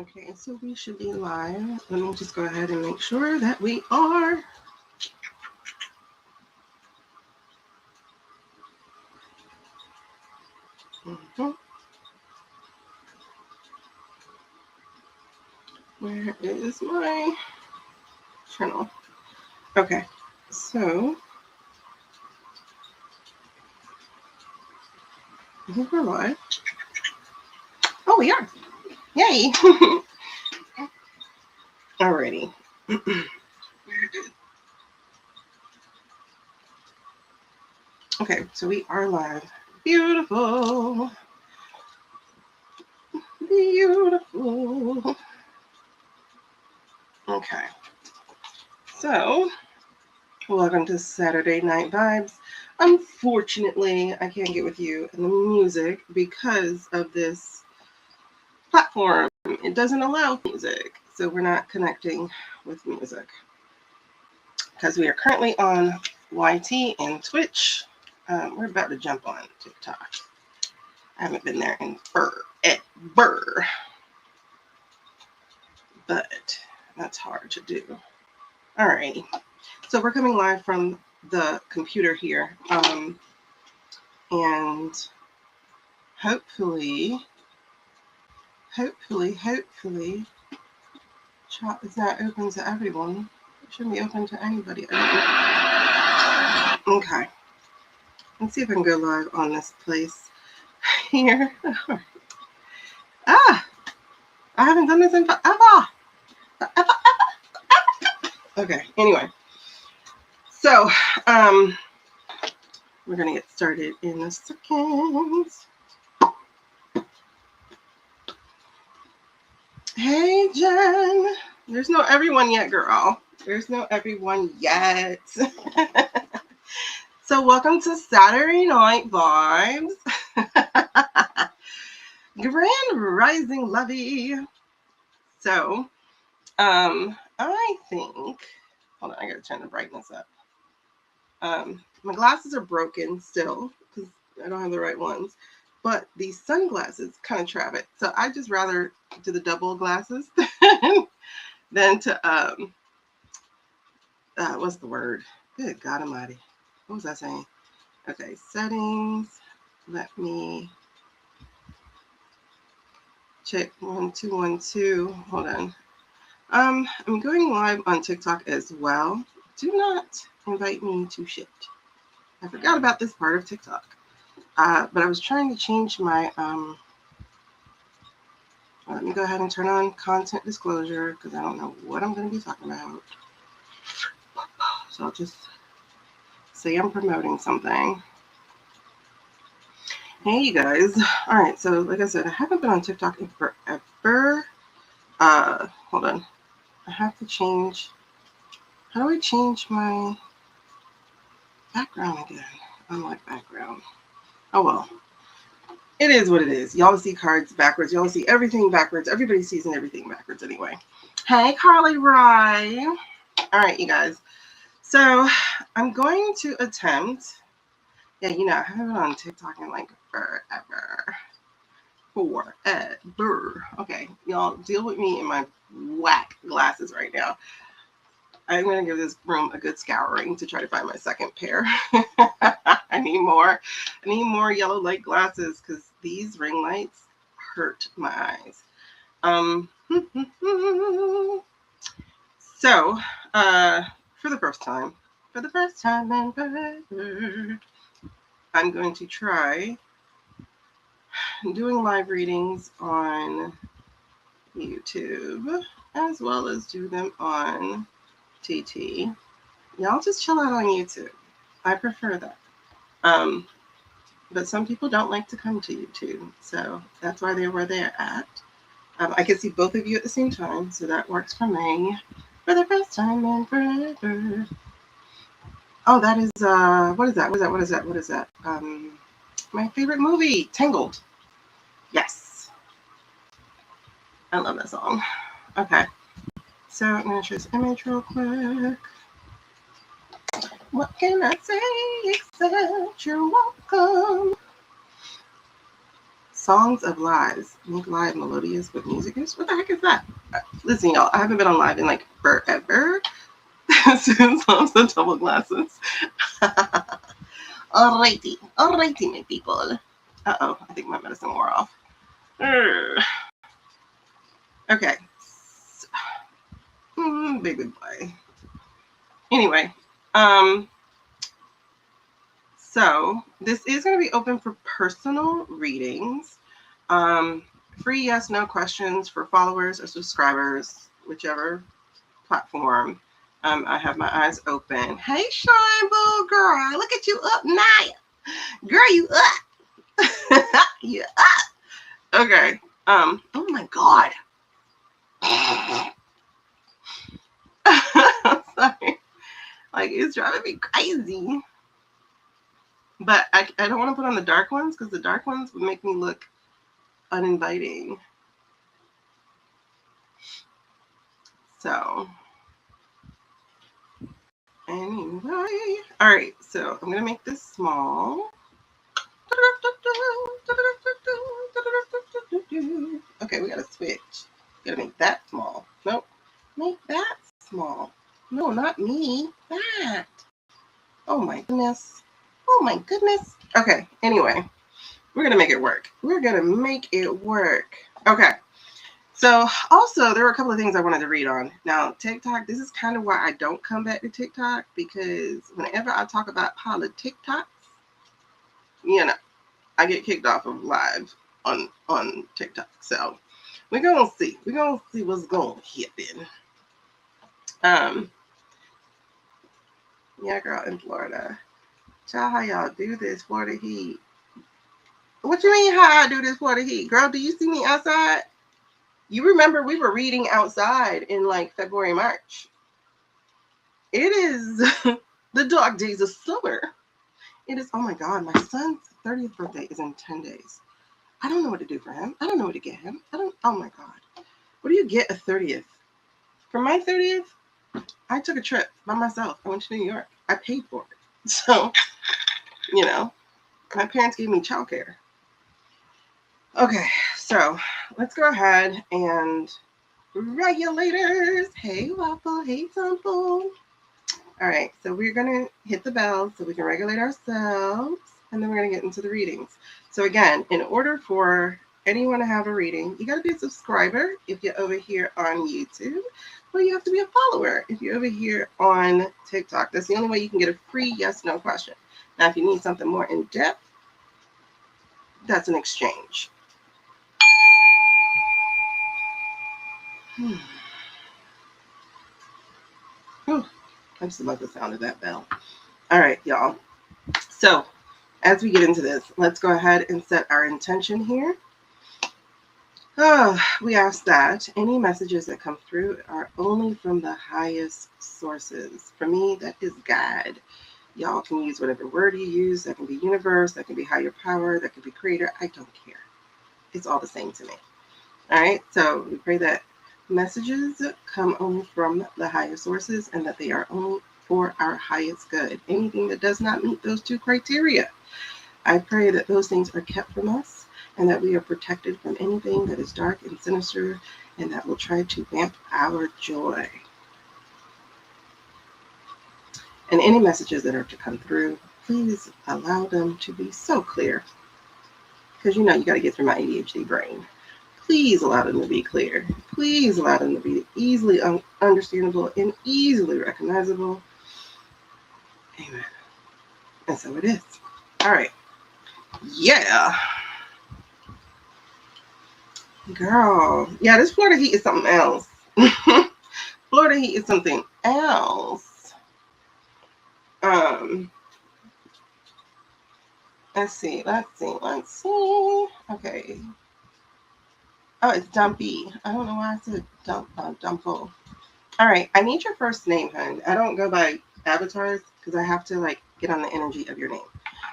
Okay, so we should be live. Let me just go ahead and make sure that we are. Mm-hmm. Where is my channel? Okay, so I think we're live. Oh, we are. Yay! Alrighty. Okay, so we are live. Beautiful. Beautiful. Okay. So, welcome to Saturday Night Vibes. Unfortunately, I can't get with you in the music because of this platform. It doesn't allow music, so we're not connecting with music. Because we are currently on YT and Twitch. We're about to jump on TikTok. I haven't been there in forever. But that's hard to do. All right. So we're coming live from the computer here. And hopefully, chat is not open to everyone. It shouldn't be open to anybody. Okay. Let's see if I can go live on this place here. I haven't done this in forever. Okay, anyway. So, we're going to get started in a second. Hey, Jen. There's no everyone yet, girl. There's no everyone yet. So, welcome to Saturday Night Vibes. Grand Rising Lovey. So, I think, hold on, I gotta turn the brightness up. My glasses are broken still because I don't have the right ones, but these sunglasses kind of trap it. So I just rather do the double glasses than to what's the word? Good God Almighty, what was I saying? Okay, settings. Let me check 1212. Hold on. I'm going live on TikTok as well. Do not invite me to shit. I forgot about this part of TikTok. But I was trying to change my, let me go ahead and turn on content disclosure because I don't know what I'm going to be talking about. So I'll just say I'm promoting something. Hey, you guys. All right. So like I said, I haven't been on TikTok in forever. Hold on. I have to change. How do I change my background again? Unlike background. Oh, well. It is what it is. Y'all see cards backwards. Y'all see everything backwards. Everybody sees everything backwards anyway. Hey, Carly Rye. All right, you guys. So I'm going to attempt. Yeah, you know, I haven't been on TikTok in like forever. Okay, y'all deal with me in my whack glasses right now. I'm going to give this room a good scouring to try to find my second pair. I need more yellow light glasses because these ring lights hurt my eyes. So, for the first time in forever, I'm going to try doing live readings on YouTube as well as do them on TT. Y'all just chill out on YouTube. I prefer that. But some people don't like to come to YouTube, so that's why they're where they're at. I can see both of you at the same time, so that works for me. For the first time in forever. Oh, that is what is that? My favorite movie, Tangled. Yes, I love that song. Okay, so I'm gonna show this image real quick. What can I say except you're welcome? Songs of Lives. Make live melodious with music. What the heck is that? Listen, y'all, I haven't been on live in like forever. Since loves the double glasses. Alrighty, my people. Uh-oh, I think my medicine wore off. Okay. Baby boy. Anyway, so this is going to be open for personal readings. Free yes, no questions for followers or subscribers, whichever platform. I have my eyes open. Hey, Shine Boo girl, look at you up now. Girl, you up. You up. Okay. Oh my God. Sorry. Like, it's driving me crazy. But I don't want to put on the dark ones because the dark ones would make me look uninviting. So, anyway. All right. So, I'm going to make this small. Okay, we got to switch. We got to make that small. Nope. Make that small. No, not me. That. Oh my goodness. Oh my goodness. Okay, anyway, we're going to make it work. We're going to make it work. Okay. So also there were a couple of things I wanted to read on. Now, TikTok, this is kind of why I don't come back to TikTok, because whenever I talk about TikToks, you know, I get kicked off of live on TikTok. So we're going to see. We're going to see what's going to happen. Yeah, girl, in Florida. Child, how y'all do this Florida heat? What you mean how I do this Florida heat? Girl, do you see me outside? You remember we were reading outside in like February, March. It is the dog days of summer. It is, oh my God, my son's 30th birthday is in 10 days. I don't know what to do for him. I don't know what to get him. Oh my God. What do you get a 30th? For my 30th, I took a trip by myself. I went to New York. I paid for it. So, you know, my parents gave me childcare. Okay, so let's go ahead and regulators. Hey, Waffle. Hey, Tumble. All right, so we're going to hit the bell so we can regulate ourselves, and then we're going to get into the readings. So again, in order for anyone to have a reading, you got to be a subscriber if you're over here on YouTube, or you have to be a follower if you're over here on TikTok. That's the only way you can get a free yes, no question. Now, if you need something more in depth, that's an exchange. I just love the sound of that bell. All right, y'all. So as we get into this, let's go ahead and set our intention here. We ask that any messages that come through are only from the highest sources. For me, that is God. Y'all can use whatever word you use. That can be universe, that can be higher power, that can be creator. I don't care. It's all the same to me. All right, so we pray that messages come only from the higher sources and that they are only for our highest good. Anything that does not meet those two criteria, I pray that those things are kept from us and that we are protected from anything that is dark and sinister and that will try to damp our joy. And any messages that are to come through, please allow them to be so clear. Because you know you got to get through my ADHD brain. Please allow them to be clear. Please allow them to be easily understandable and easily recognizable. Amen. And so it is. All right. Yeah. Girl. Yeah, this Florida heat is something else. Florida heat is something else. Let's see. Okay. Oh, it's Dumpy. I don't know why I said Dumpo. All right. I need your first name, hun. I don't go by avatars because I have to like get on the energy of your name.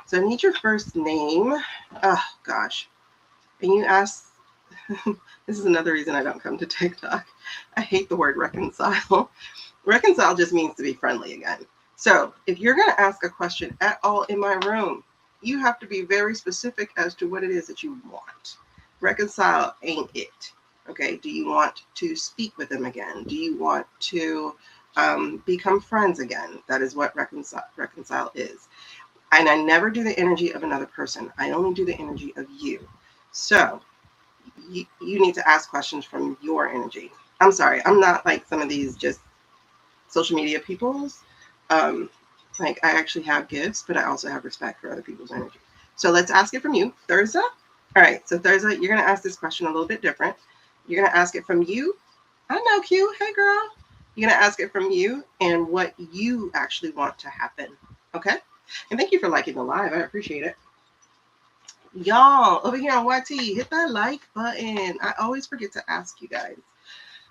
So I need your first name. Oh, gosh. And you ask, this is another reason I don't come to TikTok. I hate the word reconcile. Reconcile just means to be friendly again. So if you're going to ask a question at all in my room, you have to be very specific as to what it is that you want. reconcile ain't it. Okay, do you want to speak with them again? Do you want to become friends again? That is what reconcile is. And I never do the energy of another person. I only do the energy of you. So you need to ask questions from your energy. I'm sorry, I'm not like some of these just social media peoples. Like I actually have gifts, but I also have respect for other people's energy. So let's ask it from you, Therza. All right, so Therza, you're gonna ask this question a little bit different. You're gonna ask it from you. I know, Q. Hey, girl. You're gonna ask it from you and what you actually want to happen. Okay. And thank you for liking the live. I appreciate it. Y'all over here on YT, hit that like button. I always forget to ask you guys.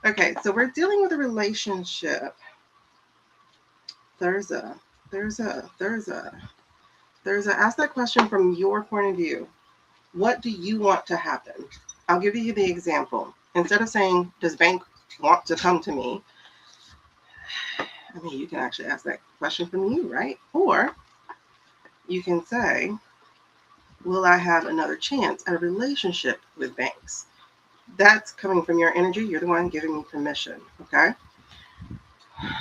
Okay, so we're dealing with a relationship. Therza, ask that question from your point of view. What do you want to happen? I'll give you the example. Instead of saying, does bank want to come to me? I mean, you can actually ask that question from you, right? Or you can say, will I have another chance at a relationship with banks? That's coming from your energy. You're the one giving me permission, okay?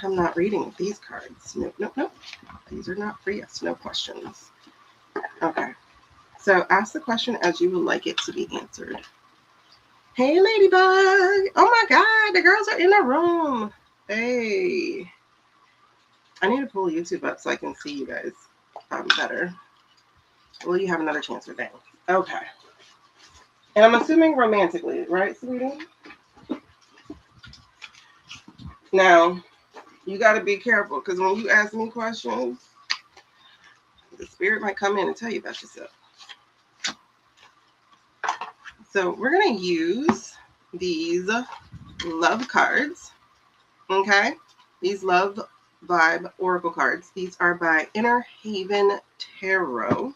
I'm not reading these cards. Nope. These are not for yes, no questions. Okay. So ask the question as you would like it to be answered. Hey, Ladybug. Oh my God, the girls are in the room. Hey. I need to pull YouTube up so I can see you guys better. Will you have another chance with banks? Okay. And I'm assuming romantically, right, sweetie? Now, you got to be careful because when you ask me questions, the spirit might come in and tell you about yourself. So we're going to use these love cards, okay? These love vibe oracle cards. These are by Inner Haven Tarot.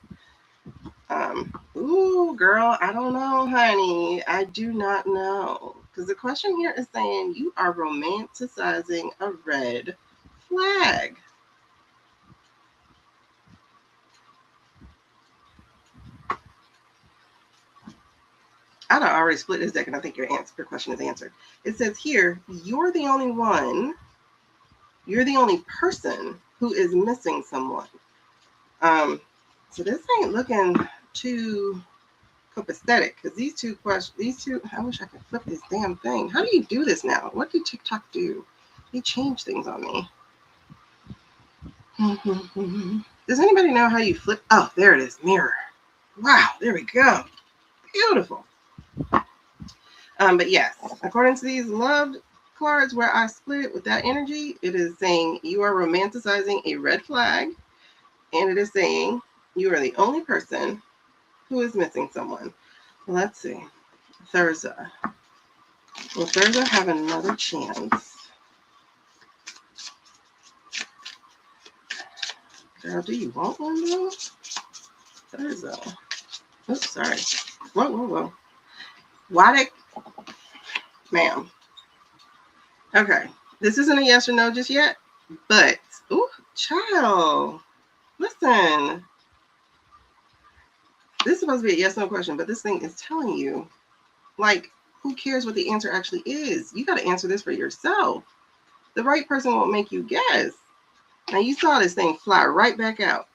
Ooh, girl, I don't know, honey. I do not know. Because the question here is saying you are romanticizing a red flag. I'd already split this deck, and I think your question is answered. It says here, you're the only one, you're the only person who is missing someone. So this ain't looking too copacetic because these two, I wish I could flip this damn thing. How do you do this now? What did TikTok do? They changed things on me. Does anybody know how you flip? Oh, there it is, mirror. Wow, there we go. Beautiful. But yes, according to these love cards where I split it with that energy, it is saying you are romanticizing a red flag, and it is saying you are the only person who is missing someone. Let's see. Therza. Will Therza have another chance? Girl, do you want one though? Therza. Oops, sorry. Whoa. Why did... Ma'am. Okay. This isn't a yes or no just yet, but... Ooh, child. Listen. This is supposed to be a yes-no question, but this thing is telling you, like, who cares what the answer actually is? You got to answer this for yourself. The right person won't make you guess. Now, you saw this thing fly right back out.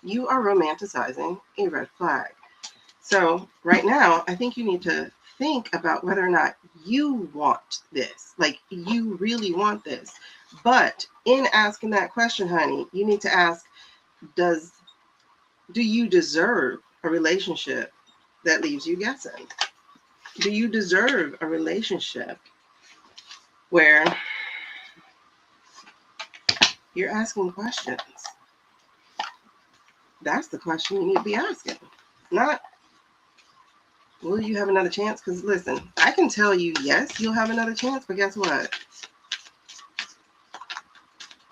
You are romanticizing a red flag. So right now, I think you need to think about whether or not you want this. Like, you really want this. But in asking that question, honey, you need to ask, do you deserve a relationship that leaves you guessing? Do you deserve a relationship where you're asking questions? That's the question you need to be asking. Not, will you have another chance? Because listen, I can tell you, yes, you'll have another chance, but guess what?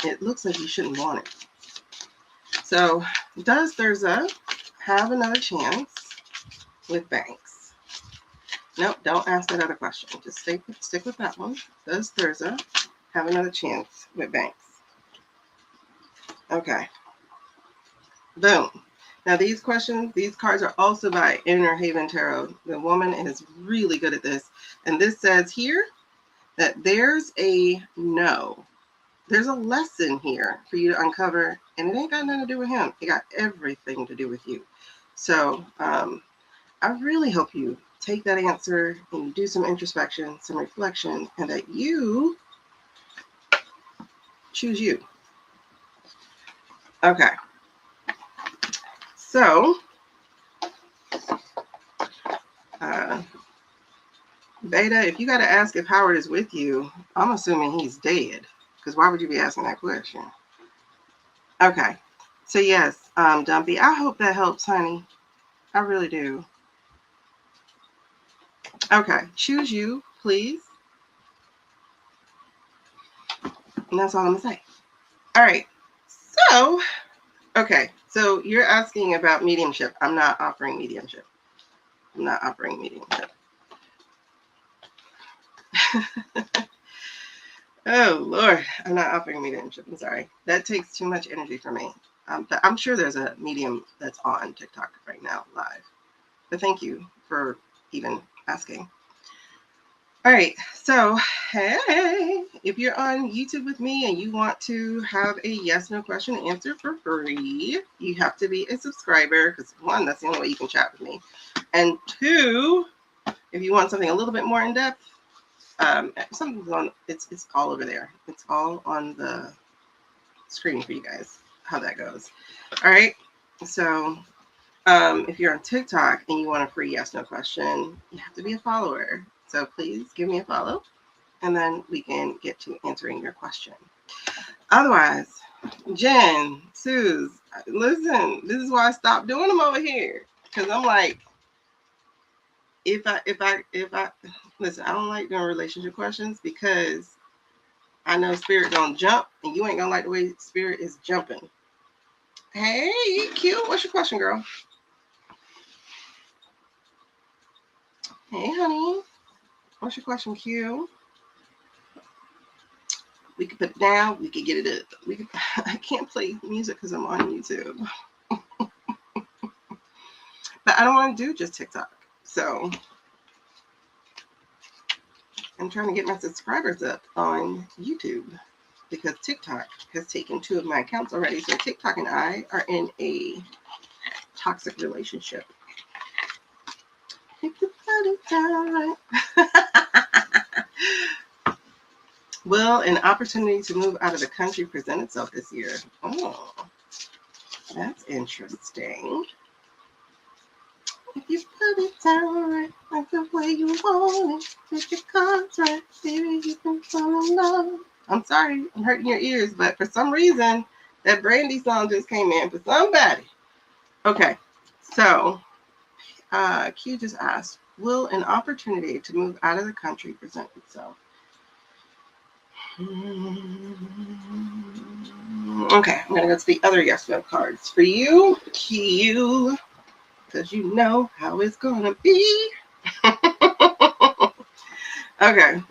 It looks like you shouldn't want it. So, does Therza have another chance with banks? Nope, don't ask that other question. Just stick with that one. Does Therza have another chance with banks? Okay. Boom. Now, these questions, these cards are also by Inner Haven Tarot. The woman is really good at this. And this says here that there's a no. There's a lesson here for you to uncover, and it ain't got nothing to do with him. It got everything to do with you. So I really hope you take that answer and you do some introspection, some reflection, and that you choose you. Okay. So, Beta, if you got to ask if Howard is with you, I'm assuming he's dead. Because why would you be asking that question? Okay. So, yes, Dumpy, I hope that helps, honey. I really do. Okay. Choose you, please. And that's all I'm going to say. All right. So, okay. So, you're asking about mediumship. I'm not offering mediumship. I'm not offering mediumship. Oh, Lord. I'm not offering mediumship. I'm sorry. That takes too much energy for me. But I'm sure there's a medium that's on TikTok right now live. But thank you for even asking. All right. So, hey, if you're on YouTube with me and you want to have a yes/no question answer for free, you have to be a subscriber because, one, that's the only way you can chat with me. And two, if you want something a little bit more in depth, something's on. It's all over there. It's all on the screen for you guys. How that goes. All right. So, if you're on TikTok and you want a free yes/no question, you have to be a follower. So please give me a follow, and then we can get to answering your question. Otherwise, Jen, Suze, listen. This is why I stopped doing them over here because I'm like, if I listen, I don't like doing relationship questions because I know Spirit gonna jump, and you ain't gonna like the way Spirit is jumping. Hey, Q, what's your question, girl? Hey, honey, what's your question, Q? We could put it down. We could get it up. I can't play music because I'm on YouTube, but I don't want to do just TikTok. So I'm trying to get my subscribers up on YouTube because TikTok has taken 2 of my accounts already. So TikTok and I are in a toxic relationship. Will an opportunity to move out of the country present itself this year? Oh, that's interesting. If you put it down right, like the way you want it, if your cards right, baby, you can fall in love. I'm sorry, I'm hurting your ears, but for some reason, that Brandy song just came in for somebody. Okay, so Q just asked, will an opportunity to move out of the country present itself? Okay, I'm gonna go to the other yes/no cards for you, Q, because you know how it's gonna be. Okay,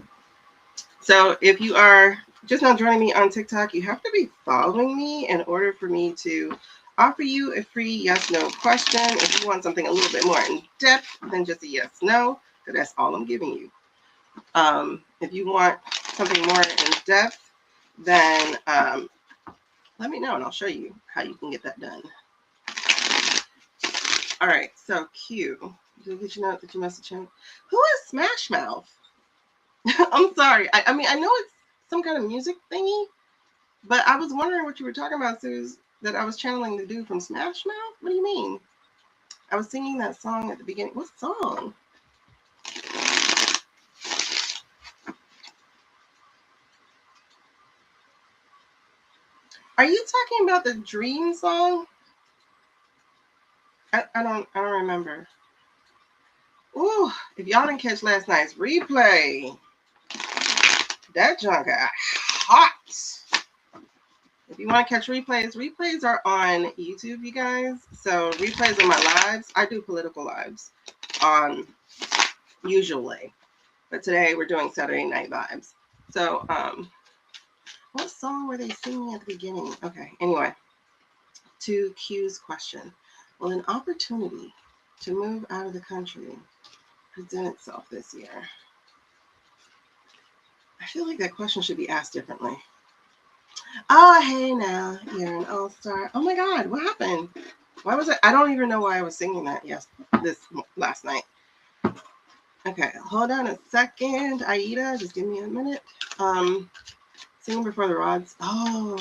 so if you are just now joining me on TikTok, you have to be following me in order for me to offer you a free yes/no question. If you want something a little bit more in depth than just a yes/no, because that's all I'm giving you. If you want something more in depth, then let me know and I'll show you how you can get that done. All right, so Q, did you know that you message him? Who is Smash Mouth? I'm sorry. I mean, I know it's some kind of music thingy, but I was wondering what you were talking about, Suze, that I was channeling the dude from Smash Mouth? What do you mean? I was singing that song at the beginning. What song? Are you talking about the Dream song? I don't remember. Ooh, if y'all didn't catch last night's replay, that junk got hot. If you want to catch replays are on YouTube, you guys. So replays of my lives. I do political lives on usually, but today we're doing Saturday Night Vibes. So what song were they singing at the beginning? Okay, anyway, to Q's question. Well, an opportunity to move out of the country present itself this year. I feel like that question should be asked differently. Oh, hey now, you're an all-star. Oh my God, what happened? Why was I don't even know why I was singing that this last night. Okay, hold on a second. Aida, just give me a minute. Singing Before the Rods. Oh,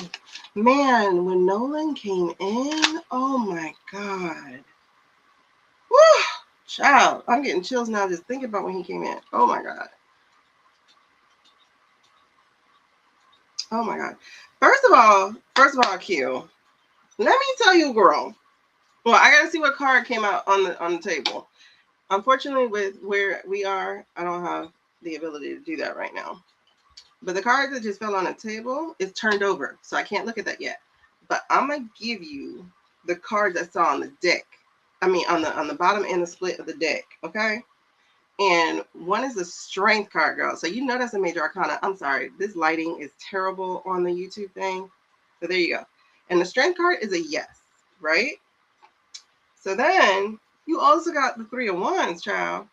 man, when Nolan came in, oh my God. Woo! Child, I'm getting chills now just thinking about when he came in. Oh my God. Oh my God. First of all, Q, let me tell you, girl. Well, I gotta see what card came out on the table. Unfortunately, with where we are, I don't have the ability to do that right now. But the card that just fell on the table is turned over, so I can't look at that yet. But I'm gonna give you the card that's on the deck. I mean, on the bottom and the split of the deck. Okay. And one is the strength card, girl. So you know that's a major arcana. I'm sorry, this lighting is terrible on the YouTube thing. So there you go. And the strength card is a yes, right? So then you also got the 3 of Wands, child.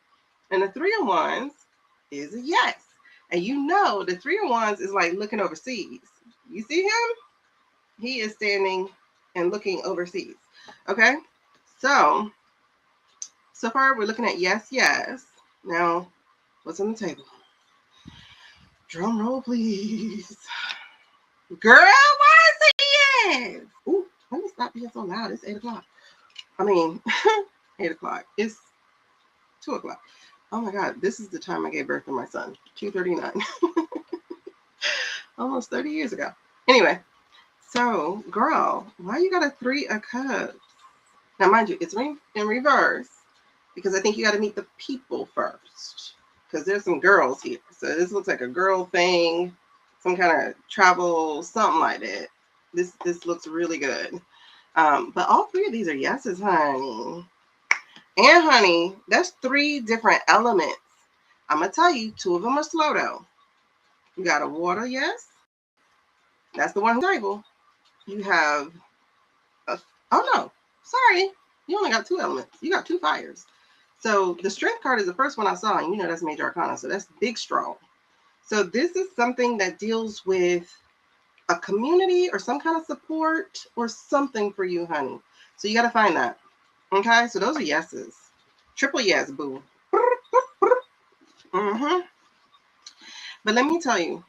And the 3 of Wands is a yes. And you know the 3 of Wands is like looking overseas. You see him? He is standing and looking overseas. Okay? So far we're looking at yes, yes. Now, what's on the table? Drum roll, please. Girl, why is it yes? Ooh, let me stop being so loud. It's 8 o'clock. I mean, 8 o'clock. It's 2 o'clock. Oh my God, this is the time I gave birth to my son. 2:39. Almost 30 years ago. Anyway, so girl, why you got a 3 of Cups? Now, mind you, it's in reverse because I think you got to meet the people first because there's some girls here. So this looks like a girl thing, some kind of travel, something like that. This looks really good. But all 3 of these are yeses, honey. And honey, that's 3 different elements. I'm going to tell you, 2 of them are slow though. You got a water yes. That's the one who's table. You have oh no, sorry. You only got 2 elements. You got 2 fires. So the strength card is the first one I saw, and you know that's major arcana. So that's big strong. So this is something that deals with a community or some kind of support or something for you, honey. So you got to find that. Okay, so those are yeses. Triple yes, boo. Mm-hmm. But let me tell you,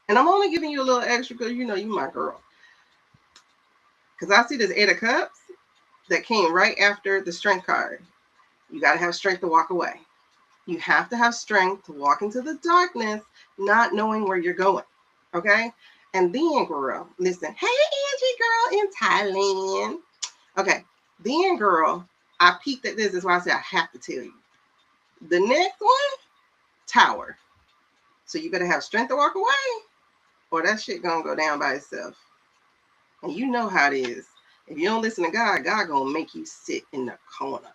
and I'm only giving you a little extra because you know you my girl. Because I see this 8 of Cups that came right after the strength card. You got to have strength to walk away. You have to have strength to walk into the darkness, not knowing where you're going. Okay? And then, girl, listen. Hey, Angie, girl, in Thailand. Okay. Then, girl, I peeked at this. That's why I said I have to tell you. The next one, Tower. So you better have strength to walk away, or that shit gonna go down by itself. And you know how it is. If you don't listen to God, God gonna make you sit in the corner.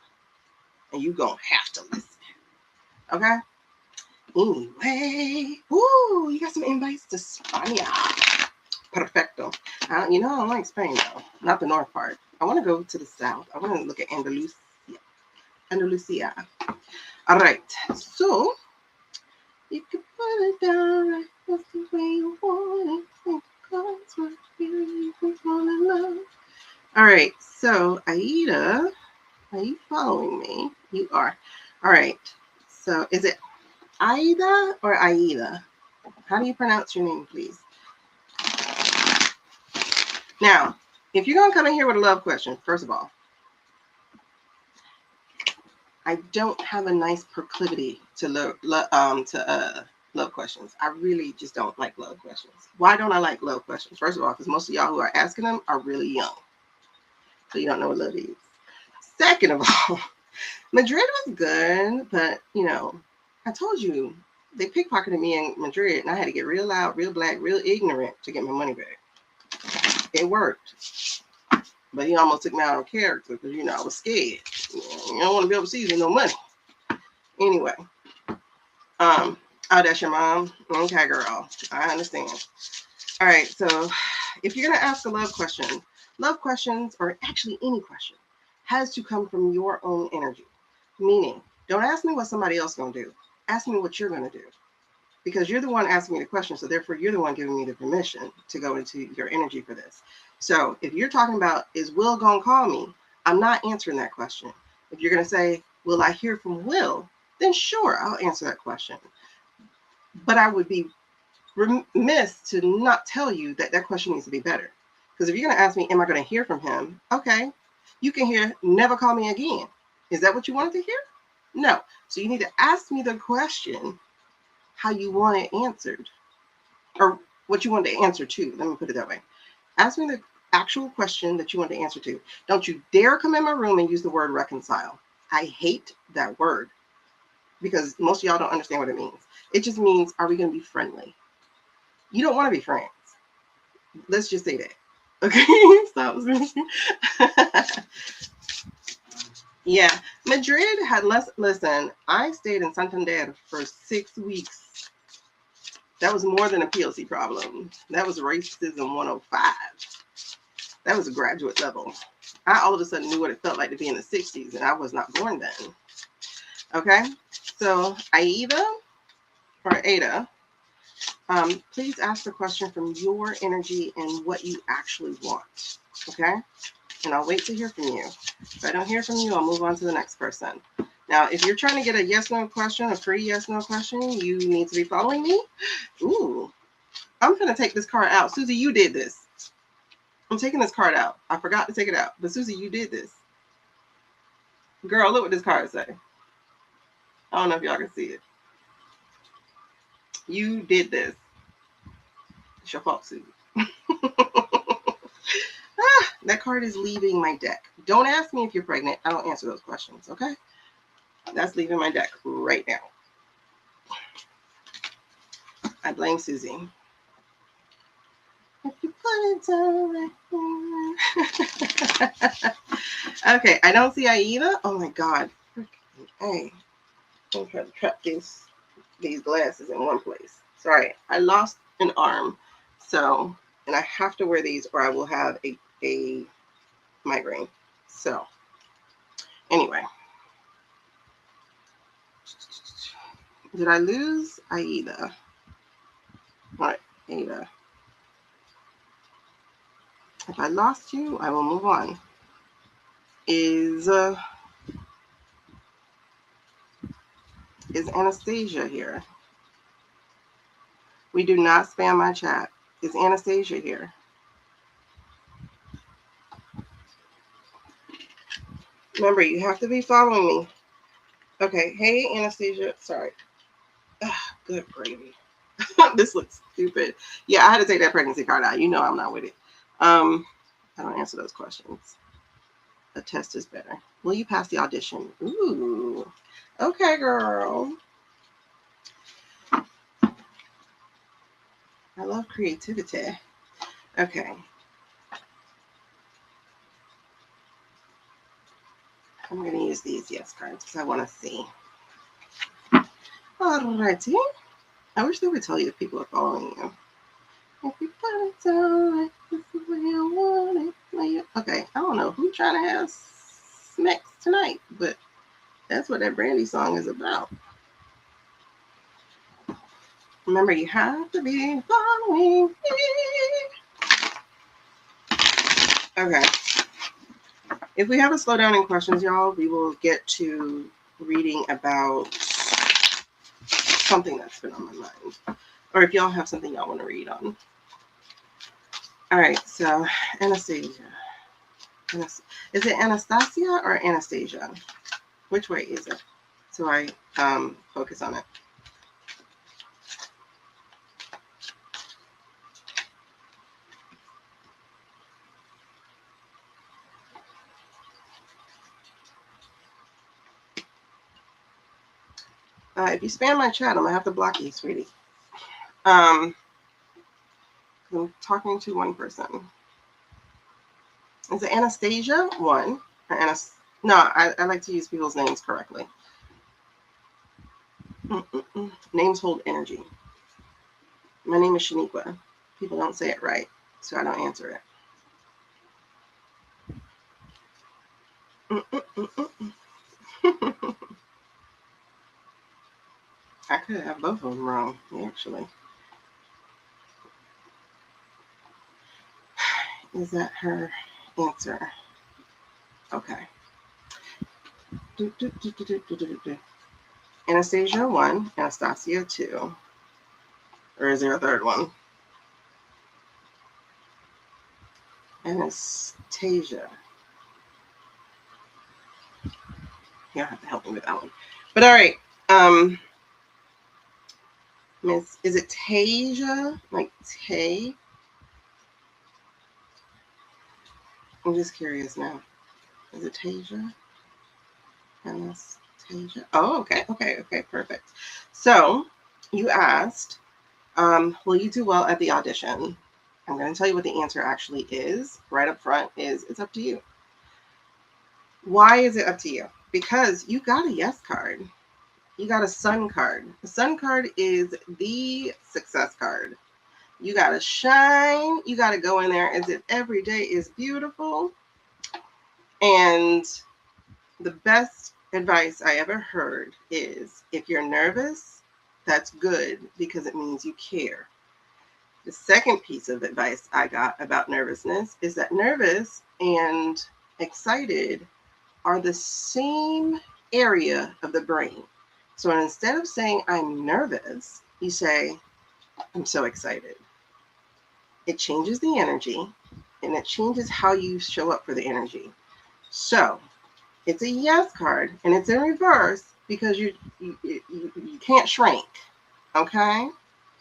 And you gonna have to listen. Okay? Anyway. Woo! You got some invites to Spain. Perfecto. You know, I don't like Spain though. Not the north part. I want to go to the south. I want to look at Andalusia. Andalusia. All right. So you can put it down right just the way you want it. All right. So Aida, are you following me? You are. All right. So is it Aida or Aida? How do you pronounce your name, please? Now, if you're going to come in here with a love question, first of all, I don't have a nice proclivity to love questions. I really just don't like love questions. Why don't I like love questions? First of all, because most of y'all who are asking them are really young. So you don't know what love is. Second of all, Madrid was good, but, you know, I told you, they pickpocketed me in Madrid, and I had to get real loud, real black, real ignorant to get my money back. It worked. But he almost took me out of character because, you know, I was scared. You don't want to be overseas with no money. Anyway. Oh, that's your mom? Okay, girl. I understand. All right. So if you're going to ask a love question, love questions, or actually any question, has to come from your own energy. Meaning, don't ask me what somebody else is going to do. Ask me what you're going to do. Because you're the one asking me the question. So therefore, you're the one giving me the permission to go into your energy for this. So if you're talking about, is Will going to call me? I'm not answering that question. If you're going to say, will I hear from Will? Then sure, I'll answer that question. But I would be remiss to not tell you that that question needs to be better. Because if you're going to ask me, am I going to hear from him? Okay, you can hear, never call me again. Is that what you wanted to hear? No. So you need to ask me the question how you want it answered, or what you want to answer to. Let me put it that way. Ask me the actual question that you want to answer to. Don't you dare come in my room and use the word reconcile. I hate that word because most of y'all don't understand what it means. It just means, are we going to be friendly? You don't want to be friends. Let's just say that. Okay? Stop. Yeah. Madrid had less. Listen, I stayed in Santander for 6 weeks. That was more than a PLC problem. That was racism 105. That was a graduate level. I all of a sudden knew what it felt like to be in the 60s, and I was not born then. Okay? So, Aida or Ada, please ask the question from your energy and what you actually want. Okay? And I'll wait to hear from you. If I don't hear from you, I'll move on to the next person. Now, if you're trying to get a yes-no question, a free yes-no question, you need to be following me. Ooh, I'm going to take this card out. Susie, you did this. I'm taking this card out. I forgot to take it out. But Susie, you did this. Girl, look what this card say. I don't know if y'all can see it. You did this. It's your fault, Susie. That card is leaving my deck. Don't ask me if you're pregnant. I don't answer those questions, okay? That's leaving my deck right now. I blame Susie. If you put it down right. Okay, I don't see Aida. Oh my God. Hey, I'm trying to trap these glasses in one place. Sorry, I lost an arm. So, and I have to wear these or I will have a migraine. So, anyway. Did I lose Aida? All right, Aida. If I lost you, I will move on. Is Anastasia here? We do not spam my chat. Is Anastasia here? Remember, you have to be following me. Okay. Hey, Anastasia. Sorry. Ugh, good gravy. This looks stupid. Yeah, I had to take that pregnancy card out. You know I'm not with it. I don't answer those questions. A test is better. Will you pass the audition? Ooh. Okay, girl. I love creativity. Okay. I'm going to use these yes cards because I want to see. Alrighty. I wish they would tell you if people are following you. If you put it down, this is where you want it. Okay, I don't know who's trying to have smacks tonight, but that's what that Brandy song is about. Remember, you have to be following me. Okay. If we have a slowdown in questions, y'all, we will get to reading about something that's been on my mind. Or if y'all have something y'all want to read on. All right, so Anastasia. Is it Anastasia or Anastasia? Which way is it? So I focus on it. If you spam my chat, I'm gonna have to block you, sweetie. I'm talking to one person. Is it Anastasia? One. Or no, I like to use people's names correctly. Names hold energy. My name is Shaneequa. People don't say it right, so I don't answer it. I could have both of them wrong, actually. Is that her answer? Okay. Anastasia 1, Anastasia 2. Or is there a third one? Anastasia. You'll have to help me with that one. But all right. Miss, is it Tasia? Like Tay? I'm just curious now. Is it Tasia? Anastasia. Oh, okay, perfect. So you asked, will you do well at the audition? I'm going to tell you what the answer actually is. Right up front is it's up to you. Why is it up to you? Because you got a yes card. You got a sun card. The sun card is the success card. You got to shine. You got to go in there as if every day is beautiful. And the best advice I ever heard is if you're nervous, that's good because it means you care. The second piece of advice I got about nervousness is that nervous and excited are the same area of the brain. So instead of saying I'm nervous, you say I'm so excited. It changes the energy and it changes how you show up for the energy. So it's a yes card and it's in reverse because you can't shrink. Okay?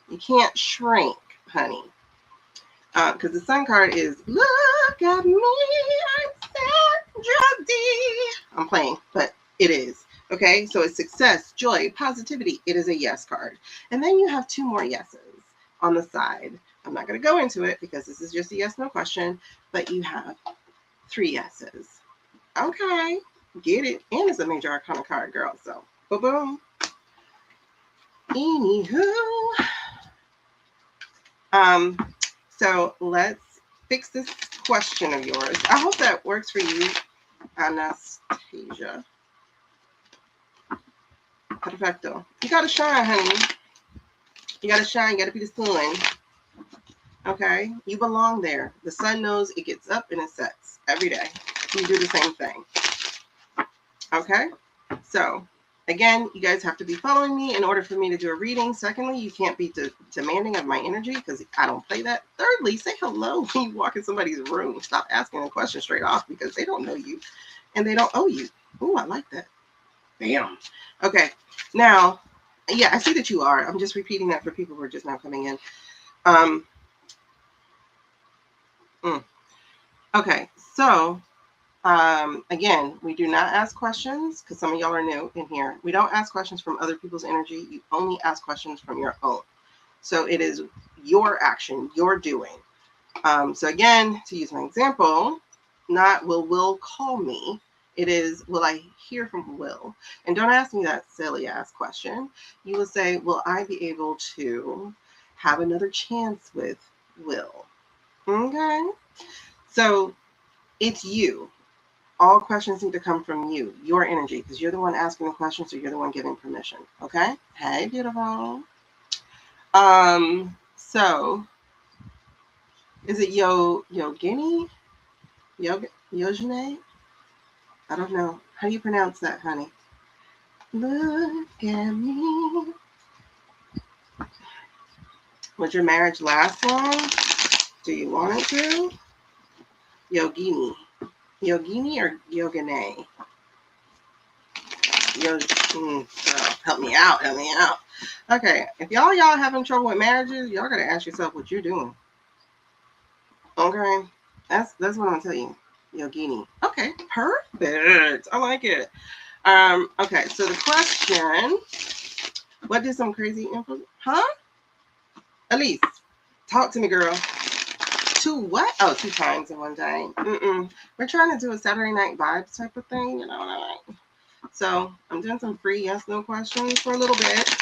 You can't shrink, honey. Because the sun card is look at me, I'm Sandra D. I'm playing, but it is. Okay, so it's success, joy, positivity. It is a yes card. And then you have two more yeses on the side. I'm not going to go into it because this is just a yes no question, but you have three yeses. Okay, get it. And it's a major arcana card, girl. So, boom, boom. Anywho. So let's fix this question of yours. I hope that works for you, Anastasia. Perfecto. You gotta shine, honey. You gotta shine. You gotta be the sun. Okay? You belong there. The sun knows it gets up and it sets every day. You do the same thing. Okay? So, again, you guys have to be following me in order for me to do a reading. Secondly, you can't be demanding of my energy because I don't play that. Thirdly, say hello when you walk in somebody's room. Stop asking a question straight off because they don't know you and they don't owe you. Oh, I like that. Bam. Okay. Now, yeah, I see that you are. I'm just repeating that for people who are just now coming in. Okay. So, again, we do not ask questions because some of y'all are new in here. We don't ask questions from other people's energy. You only ask questions from your own. So it is your action, your doing. So again, to use my example, not will Will call me. It is, will I hear from Will? And don't ask me that silly ass question. You will say, will I be able to have another chance with Will? Okay. So it's you. All questions need to come from you, your energy, because you're the one asking the questions, so you're the one giving permission. Okay? Hey, beautiful. So is it Yogini? Yogini? I don't know. How do you pronounce that, honey? Look at me. Would your marriage last long? Do you want it to? Yogini. Yogini or Yogine? Help me out. Okay, if y'all having trouble with marriages, y'all gotta ask yourself what you're doing. Okay, that's what I'm gonna tell you. Yogini. Okay, perfect. I like it. Okay, so the question: what did some crazy info? Huh? Elise, talk to me, girl. Two what? Oh, 2 times in one day. We're trying to do a Saturday night vibes type of thing, you know. So I'm doing some free yes no questions for a little bit.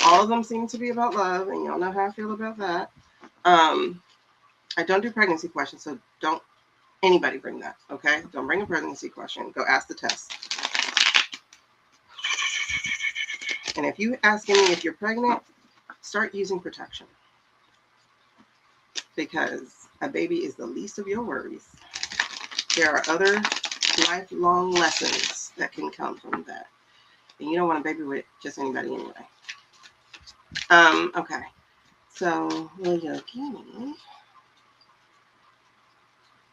All of them seem to be about love, and y'all know how I feel about that. I don't do pregnancy questions, so don't Anybody bring that, okay? Don't bring a pregnancy question. Go ask the test. And if you asking me if you're pregnant, start using protection. Because a baby is the least of your worries. There are other lifelong lessons that can come from that. And you don't want a baby with just anybody anyway. Okay. So,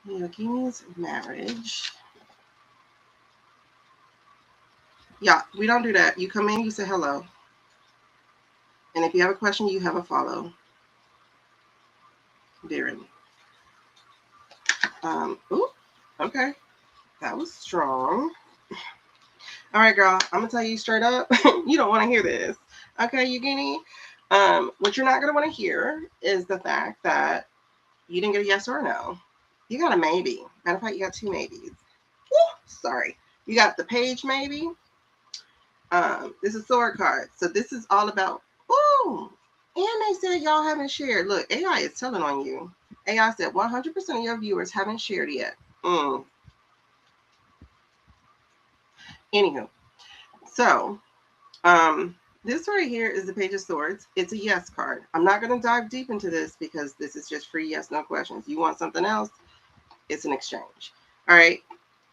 Yogini's marriage. Yeah, we don't do that. You come in, you say hello. And if you have a question, you have a follow. Darren. Okay. That was strong. All right, girl. I'm gonna tell you straight up. You don't want to hear this. Okay, Yogini? What you're not gonna want to hear is the fact that you didn't get a yes or a no. You got a maybe. Matter of fact, you got two maybes. Woo, sorry. You got the page maybe. This is sword card. So this is all about, and they said y'all haven't shared. Look, AI is telling on you. AI said 100% of your viewers haven't shared yet. Anywho, so this right here is the Page of Swords. It's a yes card. I'm not going to dive deep into this because this is just free yes, no questions. You want something else? It's an exchange. All right.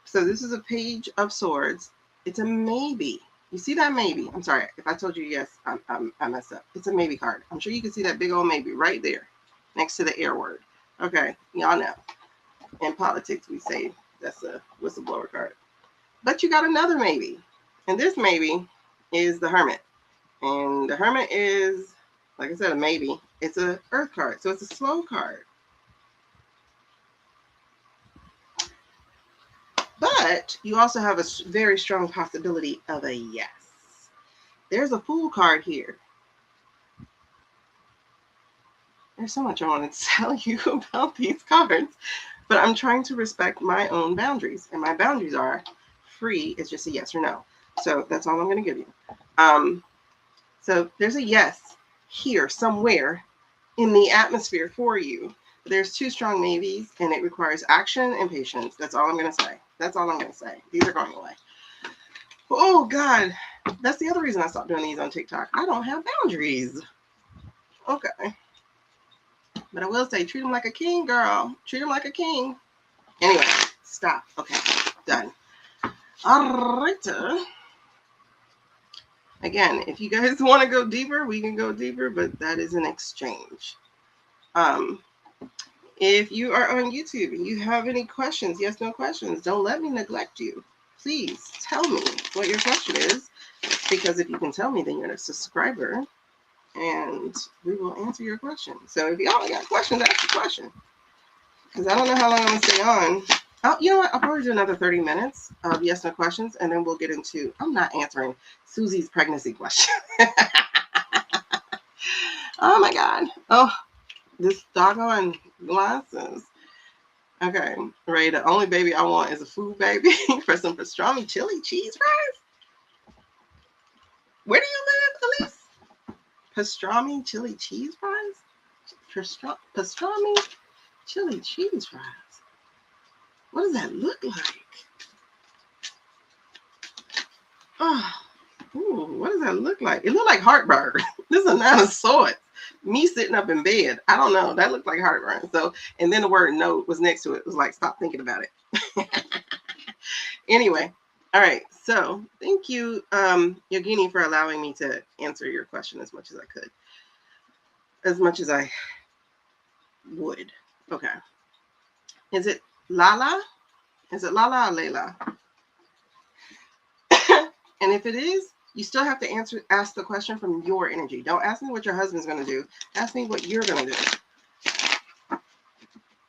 So this is a Page of Swords. It's a maybe. You see that maybe? I'm sorry. If I told you yes, I messed up. It's a maybe card. I'm sure you can see that big old maybe right there next to the air word. Okay. Y'all know. In politics, we say that's a whistleblower card. But you got another maybe. And this maybe is the Hermit. And the Hermit is, like I said, a maybe. It's a earth card. So it's a slow card. But you also have a very strong possibility of a yes. There's a Fool card here. There's so much I want to tell you about these cards. But I'm trying to respect my own boundaries. And my boundaries are free. It's just a yes or no. So that's all I'm going to give you. So there's a yes here somewhere in the atmosphere for you. There's two strong maybes, and it requires action and patience. That's all I'm going to say. That's all I'm going to say. These are going away. Oh, God. That's the other reason I stopped doing these on TikTok. I don't have boundaries. Okay. But I will say, treat him like a king, girl. Treat him like a king. Anyway, stop. Okay, done. All right. Again, if you guys want to go deeper, we can go deeper, but that is an exchange. If you are on YouTube and you have any questions, yes, no questions, don't let me neglect you. Please tell me what your question is, because if you can tell me, then you're a subscriber, and we will answer your question. So if y'all got questions, ask a question, because I don't know how long I'm going to stay on. Oh, you know what? I'll probably do another 30 minutes of yes, no questions, and then we'll get into, I'm not answering Susie's pregnancy question. Oh, my God. Oh, this doggone glasses. Okay, Ray, the only baby I want is a food baby for some pastrami chili cheese fries. Where do you live, Elise? Pastrami chili cheese fries? Pastrami chili cheese fries. What does that look like? Oh, ooh, what does that look like? It looked like heartburn. This is not a sword. Me sitting up in bed. I don't know. That looked like heartburn. So, and then the word no was next to it. It was like, stop thinking about it. Anyway, all right. So thank you, Yogini, for allowing me to answer your question as much as I could. As much as I would. Okay. Is it Lala? Is it Lala or Layla? And if it is, you still have to ask the question from your energy. Don't ask me what your husband's going to do. Ask me what you're going to do.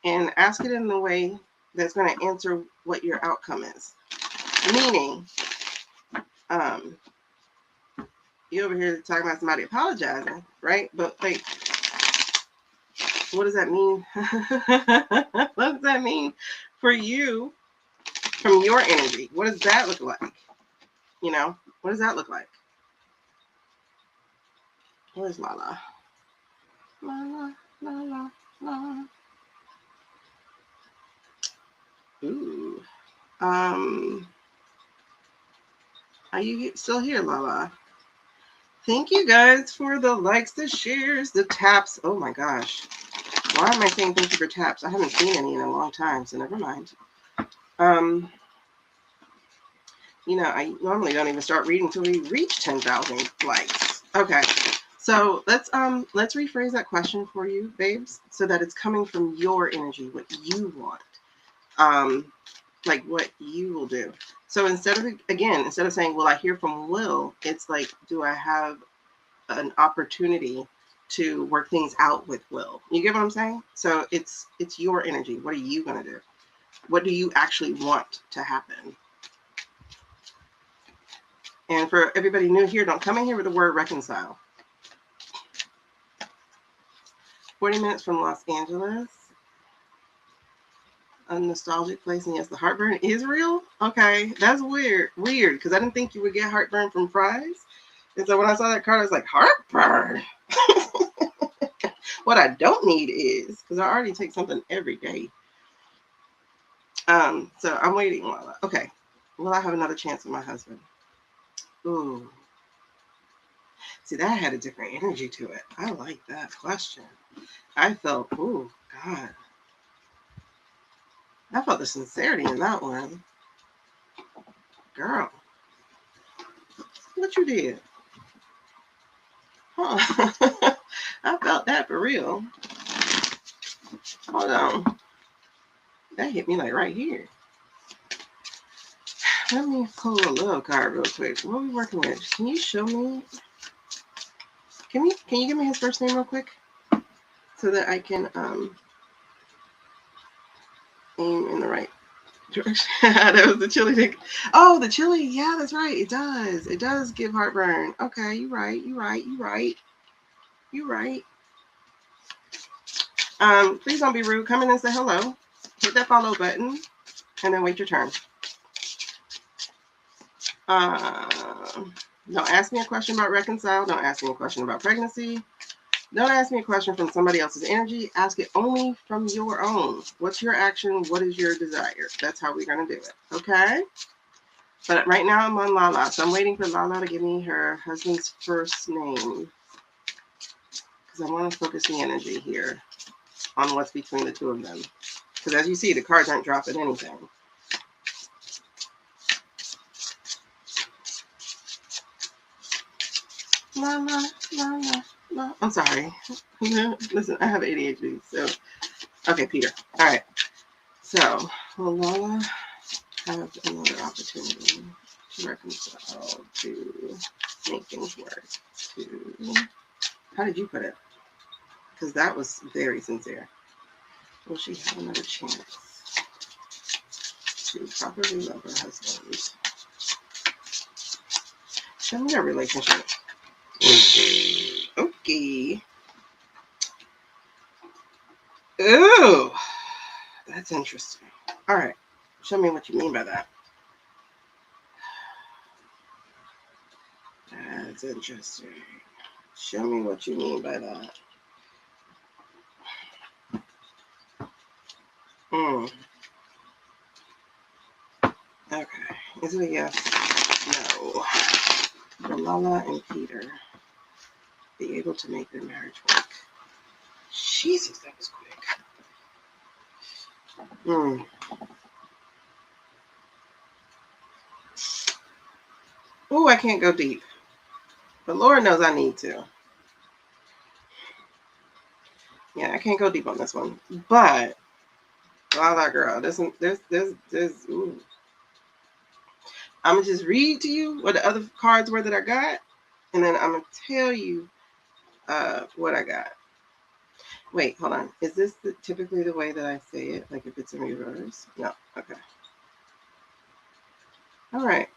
And ask it in the way that's going to answer what your outcome is. Meaning, you over here talking about somebody apologizing, right? But like, what does that mean? What does that mean for you from your energy? What does that look like? You know, what does that look like? Where's Lala? Lala, Lala, Lala. Ooh. Are you still here, Lala? Thank you guys for the likes, the shares, the taps. Oh my gosh. Why am I saying thank you for taps? I haven't seen any in a long time, so never mind. You know, I normally don't even start reading until we reach 10,000 likes. Okay. So let's rephrase that question for you, babes, so that it's coming from your energy, what you want. Like what you will do. So instead of saying, will I hear from Will, it's like, do I have an opportunity to work things out with Will? You get what I'm saying? So it's your energy. What are you gonna do? What do you actually want to happen? And for everybody new here, don't come in here with the word reconcile. 40 minutes from Los Angeles. A nostalgic place, and yes, the heartburn is real. Okay, that's weird, because I didn't think you would get heartburn from fries. And so when I saw that card, I was like, heartburn. What I don't need is, because I already take something every day. So I'm waiting. Okay, will I have another chance with my husband? Ooh, see, that had a different energy to it. I like that question. I felt, oh God, I felt the sincerity in that one. Girl, what you did? Huh? I felt that for real. Hold on. That hit me like right here. Let me pull a little card real quick. What are we working with? Can you show me? Can you give me his first name real quick? So that I can aim in the right direction. That was the chili thing. Oh, the chili. Yeah, that's right. It does. It does give heartburn. Okay, you're right. You're right. You're right. You're right. Please don't be rude. Come in and say hello. Hit that follow button, and then wait your turn. Don't ask me a question about reconcile. Don't ask me a question about pregnancy. Don't ask me a question from somebody else's energy. Ask it only from your own. What's your action? What is your desire? That's how we're going to do it. Okay? But right now I'm on Lala. So I'm waiting for Lala to give me her husband's first name. Because I want to focus the energy here on what's between the two of them. Because as you see, the cards aren't dropping anything. Lala, Lala, Lala. I'm sorry. Listen, I have ADHD. So, okay, Peter. All right. So, will Lala have another opportunity to reconcile, to make things work, to... How did you put it? Because that was very sincere. Will she have another chance to properly love her husband? Show me their relationship. Okay. Ooh, that's interesting. All right. Show me what you mean by that. That's interesting. Show me what you mean by that. Okay. Is it a yes? No. For Lala and Peter be able to make their marriage work. Jesus, that was quick. Oh, I can't go deep. But Lord knows I need to. Yeah, I can't go deep on this one. But Lala girl, there's ooh. I'm gonna just read to you what the other cards were that I got, and then I'm gonna tell you what I got. Wait, hold on. Is this typically the way that I say it? Like if it's in reverse? No. Okay. All right.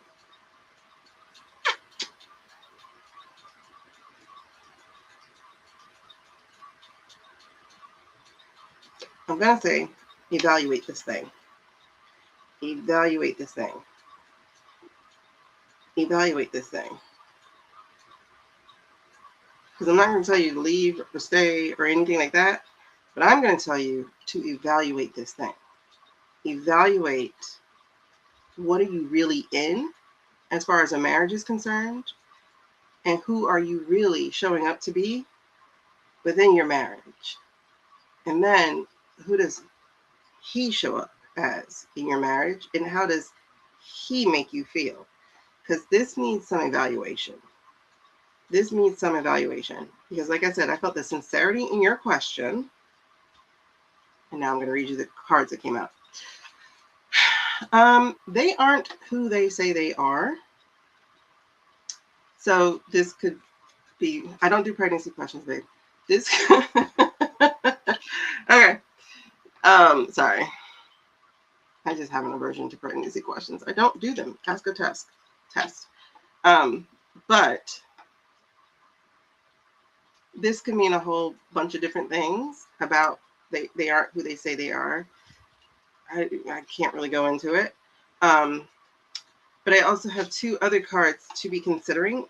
I'm gonna say, evaluate this thing. Evaluate this thing. Evaluate this thing. Because I'm not going to tell you to leave or stay or anything like that, but I'm going to tell you to evaluate this thing. evaluate what are you really in as far as a marriage is concerned, and who are you really showing up to be within your marriage. And then who does he show up as in your marriage, and how does he make you feel? Because this needs some evaluation. This needs some evaluation. Because like I said, I felt the sincerity in your question. And now I'm going to read you the cards that came out. They aren't who they say they are. So this could be, I don't do pregnancy questions, babe. This, okay. Sorry. I just have an aversion to pregnancy questions. I don't do them. Ask a test. But this could mean a whole bunch of different things about they aren't who they say they are. I can't really go into it. But I also have two other cards to be considering.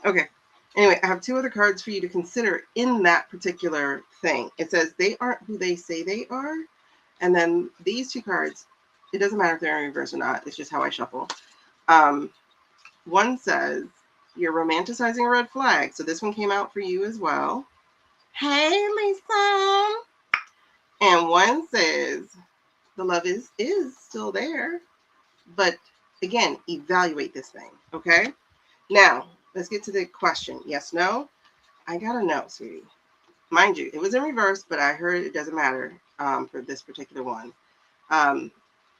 Okay. Anyway, I have two other cards for you to consider in that particular thing. It says they aren't who they say they are. And then these two cards, it doesn't matter if they're in reverse or not. It's just how I shuffle. One says, you're romanticizing a red flag. So this one came out for you as well. Hey, Lisa. And one says, the love is still there. But again, evaluate this thing. Okay. Now, let's get to the question. Yes, no? I got to know, sweetie. Mind you, it was in reverse, but I heard it doesn't matter for this particular one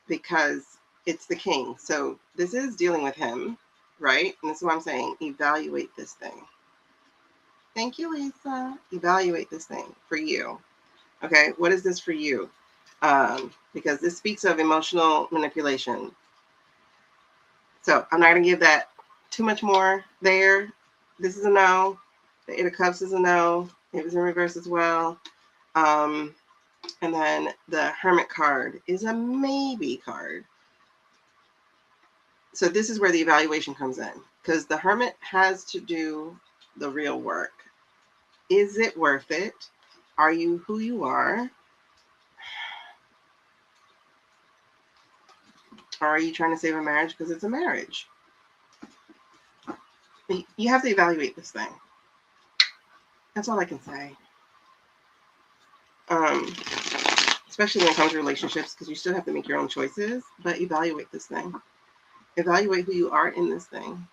because it's the king. So this is dealing with him, right? And this is what I'm saying. Evaluate this thing. Thank you, Lisa. Evaluate this thing for you. Okay, what is this for you? Because this speaks of emotional manipulation. So I'm not going to give that too much more there. This is a no. The Eight of Cups is a no. It was in reverse as well. And then the Hermit card is a maybe card. So this is where the evaluation comes in, because the Hermit has to do the real work. Is it worth it? Are you who you are? Or are you trying to save a marriage because it's a marriage? You have to evaluate this thing. That's all I can say. Especially when it comes to relationships, because you still have to make your own choices, but evaluate this thing. Evaluate who you are in this thing.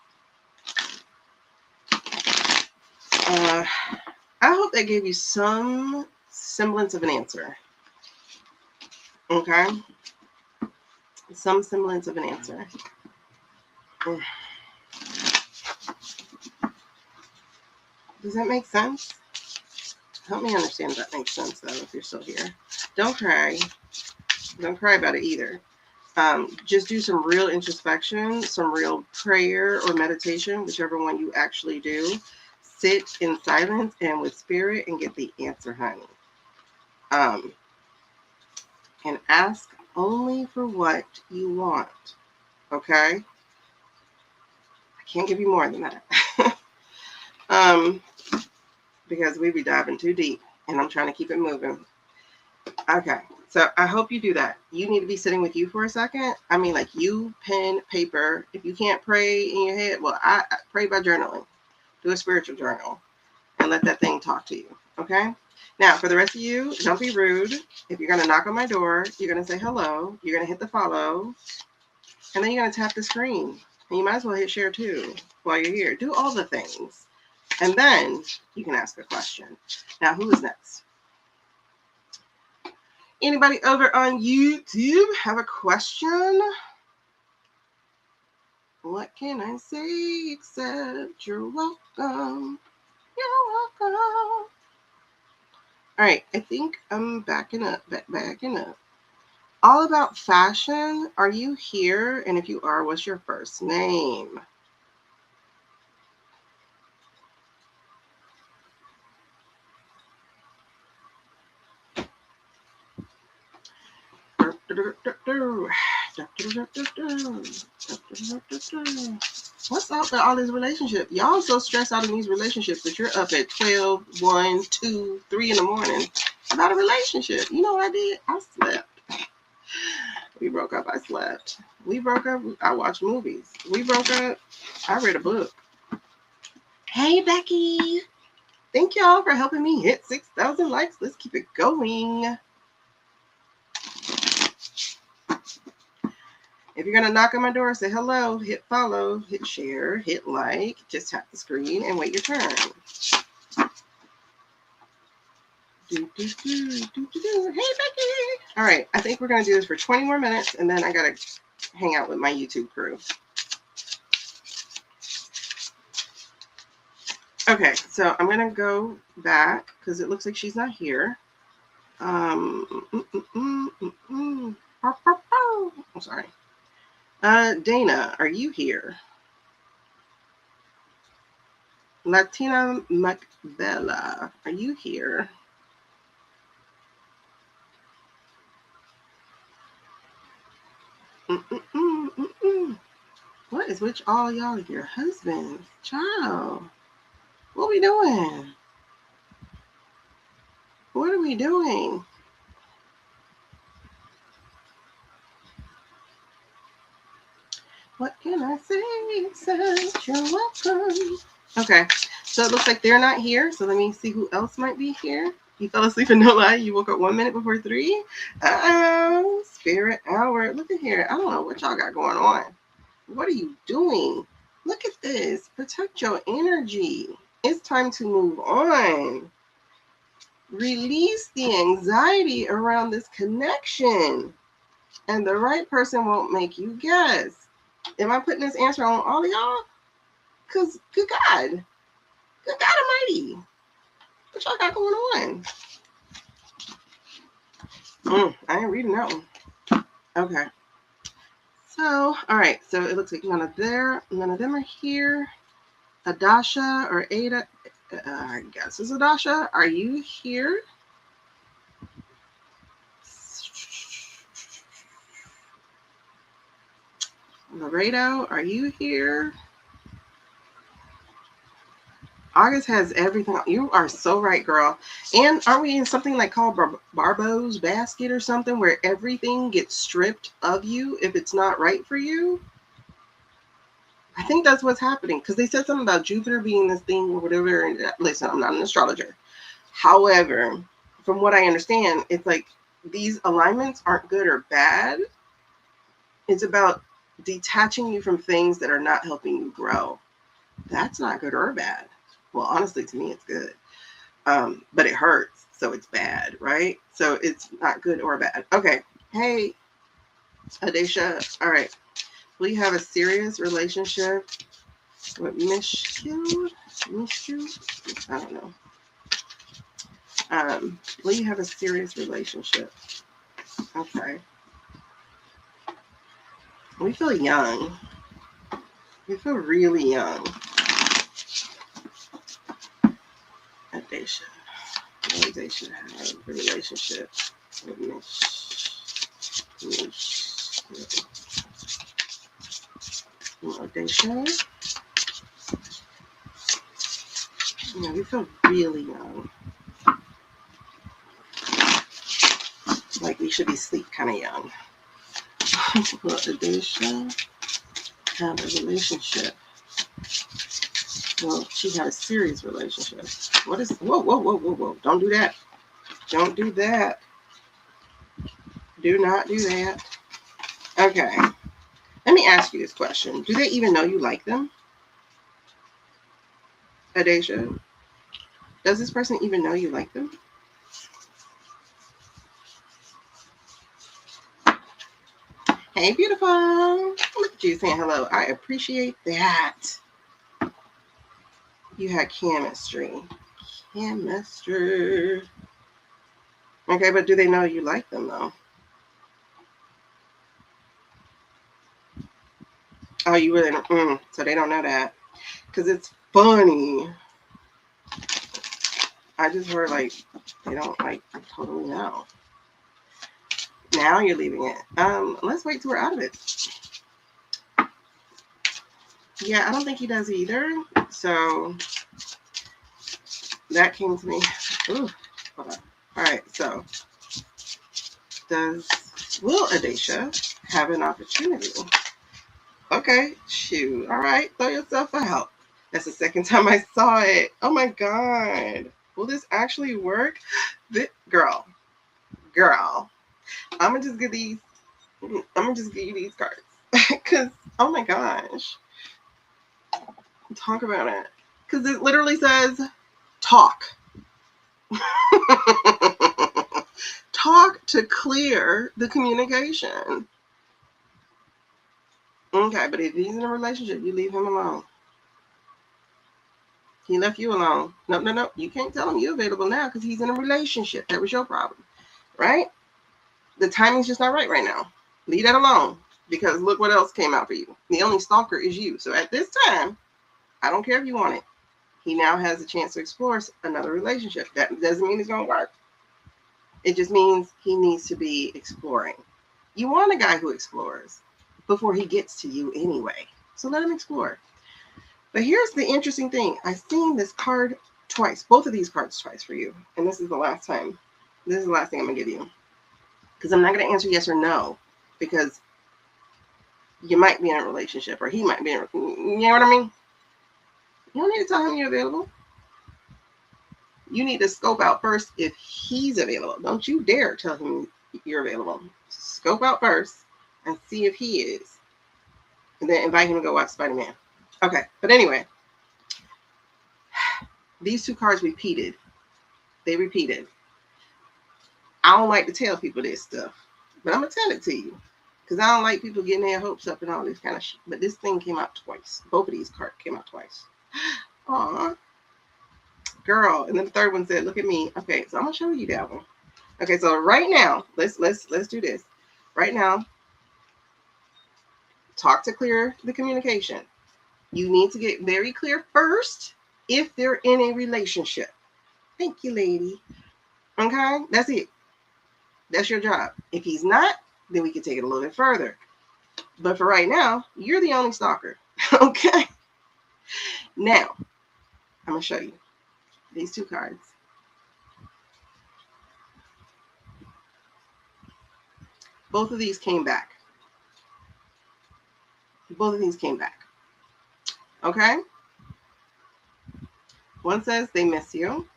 I hope that gave you some semblance of an answer. Okay? Some semblance of an answer. Does that make sense? Help me understand if that makes sense, though, if you're still here. Don't cry. Don't cry about it either. Just do some real introspection, some real prayer or meditation, whichever one you actually do. Sit in silence and with spirit and get the answer, honey. And ask only for what you want. Okay? I can't give you more than that. Because we'd be diving too deep, and I'm trying to keep it moving. Okay, so I hope you do that. You need to be sitting with you for a second. I mean, like you, pen, paper. If you can't pray in your head, well, I pray by journaling. Do a spiritual journal and let that thing talk to you. Okay? Now, for the rest of you, don't be rude. If you're going to knock on my door, you're going to say hello. You're going to hit the follow. And then you're going to tap the screen. And you might as well hit share too while you're here. Do all the things. And then you can ask a question. Now, who is next? Anybody over on YouTube have a question? What can I say except you're welcome? You're welcome. All right, I think I'm backing up. All about fashion. Are you here? And if you are, what's your first name? What's up with all these relationships? Y'all so stressed out in these relationships that you're up at 12, 1, 2, 3 in the morning about a relationship. You know what I did? I slept. We broke up. I slept. We broke up. I watched movies. We broke up. I read a book. Hey, Becky. Thank y'all for helping me hit 6,000 likes. Let's keep it going. If you're going to knock on my door, say hello, hit follow, hit share, hit like, just tap the screen and wait your turn. Hey, Becky. All right, I think we're going to do this for 20 more minutes, and then I got to hang out with my YouTube crew. Okay, so I'm going to go back because it looks like she's not here. I'm sorry. Dana, are you here? Latina Macbella, are you here? What is with all y'all, your husbands? Child, what we doing? What are we doing? What can I say except you're welcome? Okay, so it looks like they're not here. So let me see who else might be here. You fell asleep in no lie. You woke up 1 minute before 3. Oh, spirit hour. Look at here. I don't know what y'all got going on. What are you doing? Look at this. Protect your energy. It's time to move on. Release the anxiety around this connection. And the right person won't make you guess. Am I putting this answer on all of y'all? Because good God. Good God Almighty. What y'all got going on? I ain't reading that one. Okay. So, all right. So it looks like none of them are here. Adasha or Ada, I guess it's Adasha. Are you here? Laredo, are you here? August has everything. You are so right, girl. And aren't we in something like called Barbo's basket or something where everything gets stripped of you if it's not right for you? I think that's what's happening because they said something about Jupiter being this thing or whatever. Listen, I'm not an astrologer. However, from what I understand, it's like these alignments aren't good or bad. It's about detaching you from things that are not helping you grow. That's not good or bad. Well, honestly, to me, it's good. But it hurts, so it's bad, right? So it's not good or bad. Okay. Hey, Adasha. All right. Will you have a serious relationship with Mishku? I don't know. Will you have a serious relationship? Okay. We feel young. We feel really young. Adasha. They should have a relationship with Adasha. Yeah, we feel really young. Like we should be asleep kind of young. Will Adasha have a relationship? Well, she had a serious relationship. What is, whoa. Don't do that. Don't do that. Do not do that. Okay. Let me ask you this question. Do they even know you like them? Adasha, does this person even know you like them? Hey, beautiful. Look at you saying hello. I appreciate that. You had chemistry. Chemistry. Okay, but do they know you like them, though? Oh, you really don't. So they don't know that. Because it's funny. I just heard, like, they don't, like, totally know. Now you're leaving it. Let's wait till we're out of it. Yeah, I don't think he does either. So that came to me. Ooh, hold on. All right, so will Adasha have an opportunity? Okay, shoot. All right, throw yourself out. That's the second time I saw it. Oh my God. Will this actually work? Girl. I'm gonna just give these. I'm gonna just give you these cards. Cause oh my gosh. Talk about it. Cause it literally says talk. Talk to clear the communication. Okay, but if he's in a relationship, you leave him alone. He left you alone. No. You can't tell him you're available now because he's in a relationship. That was your problem, right? The timing's just not right now. Leave that alone because look what else came out for you. The only stalker is you. So at this time, I don't care if you want it. He now has a chance to explore another relationship. That doesn't mean it's going to work. It just means he needs to be exploring. You want a guy who explores before he gets to you anyway. So let him explore. But here's the interesting thing. I've seen this card twice, both of these cards twice for you. And this is the last time. This is the last thing I'm going to give you. Because I'm not going to answer yes or no. Because you might be in a relationship or he might be in a, you know what I mean? You don't need to tell him you're available. You need to scope out first if he's available. Don't you dare tell him you're available. Scope out first and see if he is. And then invite him to go watch Spider-Man. Okay, but anyway. These two cards repeated. They repeated. I don't like to tell people this stuff, but I'm going to tell it to you. Because I don't like people getting their hopes up and all this kind of shit. But this thing came out twice. Both of these cards came out twice. Aw. Girl. And then the third one said, look at me. Okay, so I'm going to show you that one. Okay, so right now, let's do this. Right now, talk to clear the communication. You need to get very clear first if they're in a relationship. Thank you, lady. Okay, that's it. That's your job. If he's not, then we can take it a little bit further. But for right now, you're the only stalker. Okay? Now, I'm going to show you these two cards. Both of these came back. Both of these came back. Okay? One says they miss you.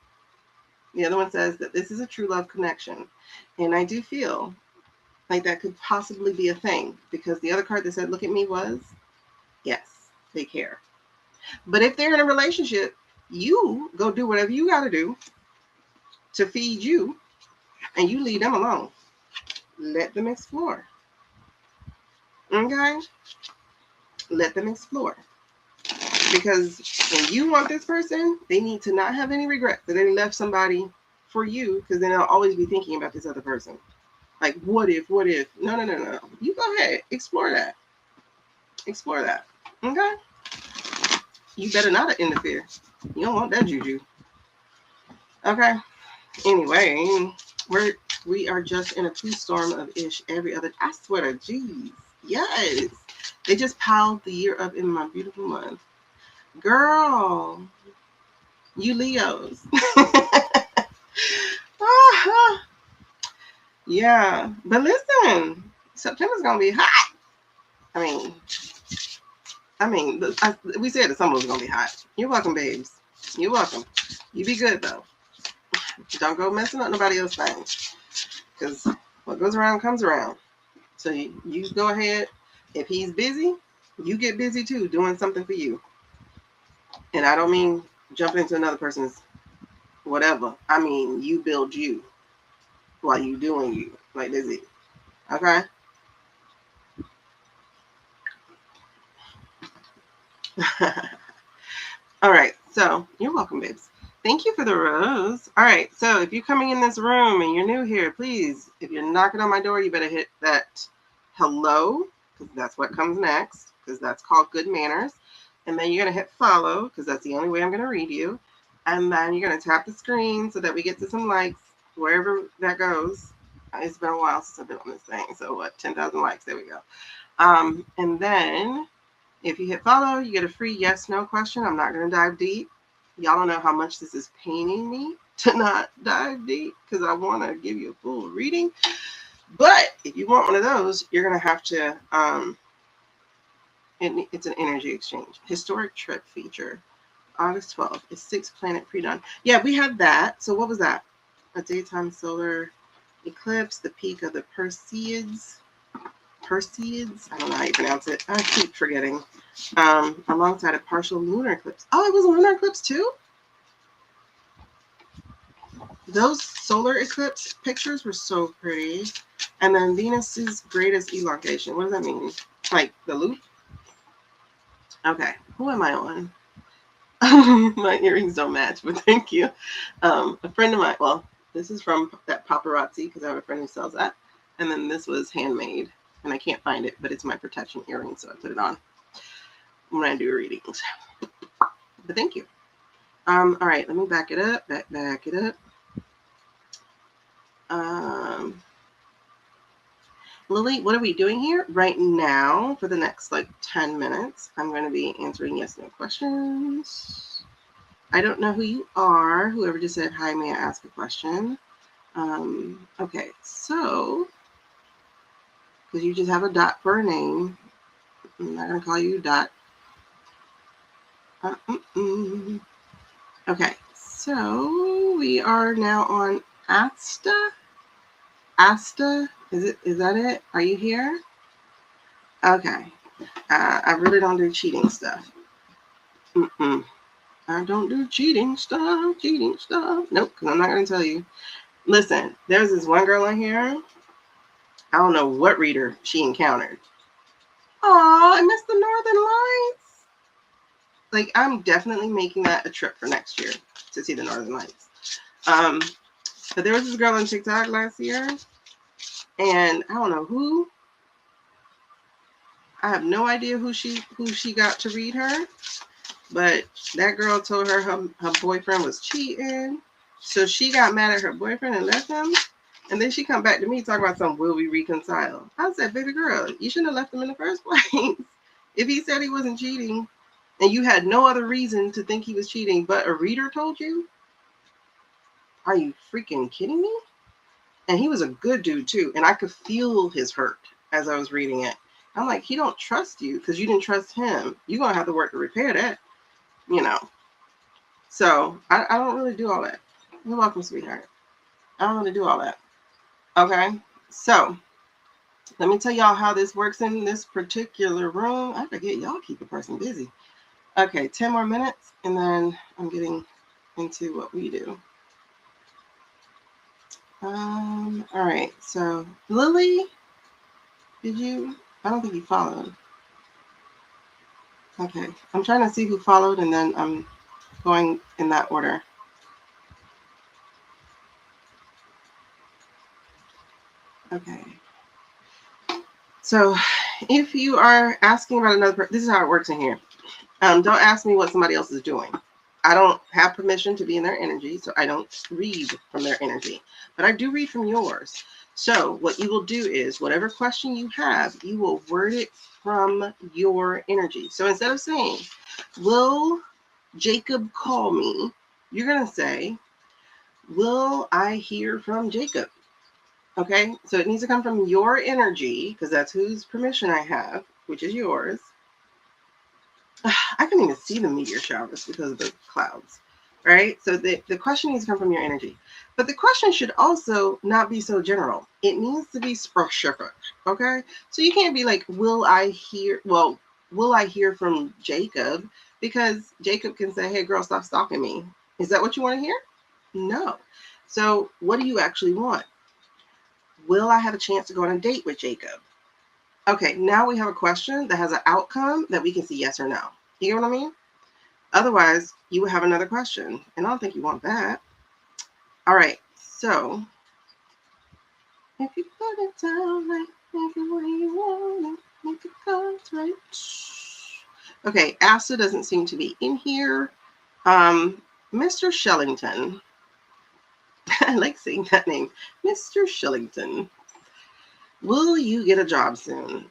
The other one says that this is a true love connection. And I do feel like that could possibly be a thing because the other card that said, look at me was, yes, they care. But if they're in a relationship, you go do whatever you got to do to feed you and you leave them alone. Let them explore. Okay? Let them explore. Because when you want this person, they need to not have any regret that they left somebody for you because then they'll always be thinking about this other person. Like, what if? No. You go ahead. Explore that. Explore that. Okay? You better not interfere. You don't want that juju. Okay? Anyway, we are just in a two-storm of ish every other. I swear to geez. Yes. They just piled the year up in my beautiful month. Girl. You Leos. Yeah. But listen. September's going to be hot. We said the summer was going to be hot. You're welcome, babes. You're welcome. You be good, though. Don't go messing up nobody else's things. Because what goes around comes around. So you go ahead. If he's busy, you get busy too, doing something for you. And I don't mean jumping into another person's whatever. I mean, you build you while you doing you. Like, that's it. Okay? All right. So, you're welcome, babes. Thank you for the rose. All right. So, if you're coming in this room and you're new here, please, if you're knocking on my door, you better hit that hello, because that's what comes next, because that's called good manners. And then you're going to hit follow, because that's the only way I'm going to read you. And then you're going to tap the screen so that we get to some likes, wherever that goes. It's been a while since I've been on this thing. So, what? 10,000 likes. There we go. And then if you hit follow, you get a free yes, no question. I'm not going to dive deep. Y'all don't know how much this is paining me to not dive deep because I want to give you a full reading. But if you want one of those, you're going to have to, it's an energy exchange. Historic trip feature, August 12th. It's 6-planet pre-dawn. Yeah, we had that. So what was that? A daytime solar eclipse, the peak of the Perseids. I don't know how you pronounce it. I keep forgetting. Alongside a partial lunar eclipse. Oh, it was a lunar eclipse too? Those solar eclipse pictures were so pretty. And then Venus's greatest elongation. What does that mean? Like the loop? Okay. Who am I on? My earrings don't match, but thank you. A friend of mine, well, this is from that paparazzi because I have a friend who sells that. And then this was handmade. And I can't find it, but it's my protection earring, so I put it on when I do readings. But thank you. All right, let me back it up. Back it up. Lily, what are we doing here? Right now, for the next like 10 minutes, I'm going to be answering yes/no questions. I don't know who you are. Whoever just said, hi, may I ask a question? Okay, so, because you just have a dot for a name, I'm not going to call you Dot. Okay, so we are now on Asta. Asta, is that it? Are you here? Okay. I really don't do cheating stuff. I don't do cheating stuff. Nope, because I'm not going to tell you. Listen, there's this one girl on here. I don't know what reader she encountered. Aw, I missed the Northern Lights. Like, I'm definitely making that a trip for next year to see the Northern Lights. But there was this girl on TikTok last year, and I don't know who. I have no idea who she got to read her, but that girl told her boyfriend was cheating, so she got mad at her boyfriend and left him. And then she come back to me talking about some, will we reconcile? I said, baby girl, you shouldn't have left him in the first place. If he said he wasn't cheating and you had no other reason to think he was cheating but a reader told you, are you freaking kidding me? And he was a good dude too, and I could feel his hurt as I was reading it. I'm like, he don't trust you because you didn't trust him. You're going to have to work to repair that, you know. So I don't really do all that. You're welcome, sweetheart. I don't really do all that. Okay, so let me tell y'all how this works in this particular room. I forget, y'all keep a person busy. Okay, 10 more minutes, and then I'm getting into what we do. All right, so Lily, did you? I don't think you followed. Okay, I'm trying to see who followed, and then I'm going in that order. Okay. So if you are asking about another person, this is how it works in here. Don't ask me what somebody else is doing. I don't have permission to be in their energy, so I don't read from their energy. But I do read from yours. So what you will do is whatever question you have, you will word it from your energy. So instead of saying, will Jacob call me? You're going to say, will I hear from Jacob? Okay, so it needs to come from your energy because that's whose permission I have, which is yours. I can't even see the meteor showers because of the clouds, right? So the question needs to come from your energy. But the question should also not be so general. It needs to be specific, okay? So you can't be like, will I hear from Jacob? Because Jacob can say, hey, girl, stop stalking me. Is that what you want to hear? No. So what do you actually want? Will I have a chance to go on a date with Jacob? Okay, now we have a question that has an outcome that we can see yes or no. You get what I mean? Otherwise, you would have another question, and I don't think you want that. All right, so if you put it down right, make it what you want it, make it cards right. Okay, Asa doesn't seem to be in here. Mr. Shellington. I like saying that name. Mr. Shellington. Will you get a job soon?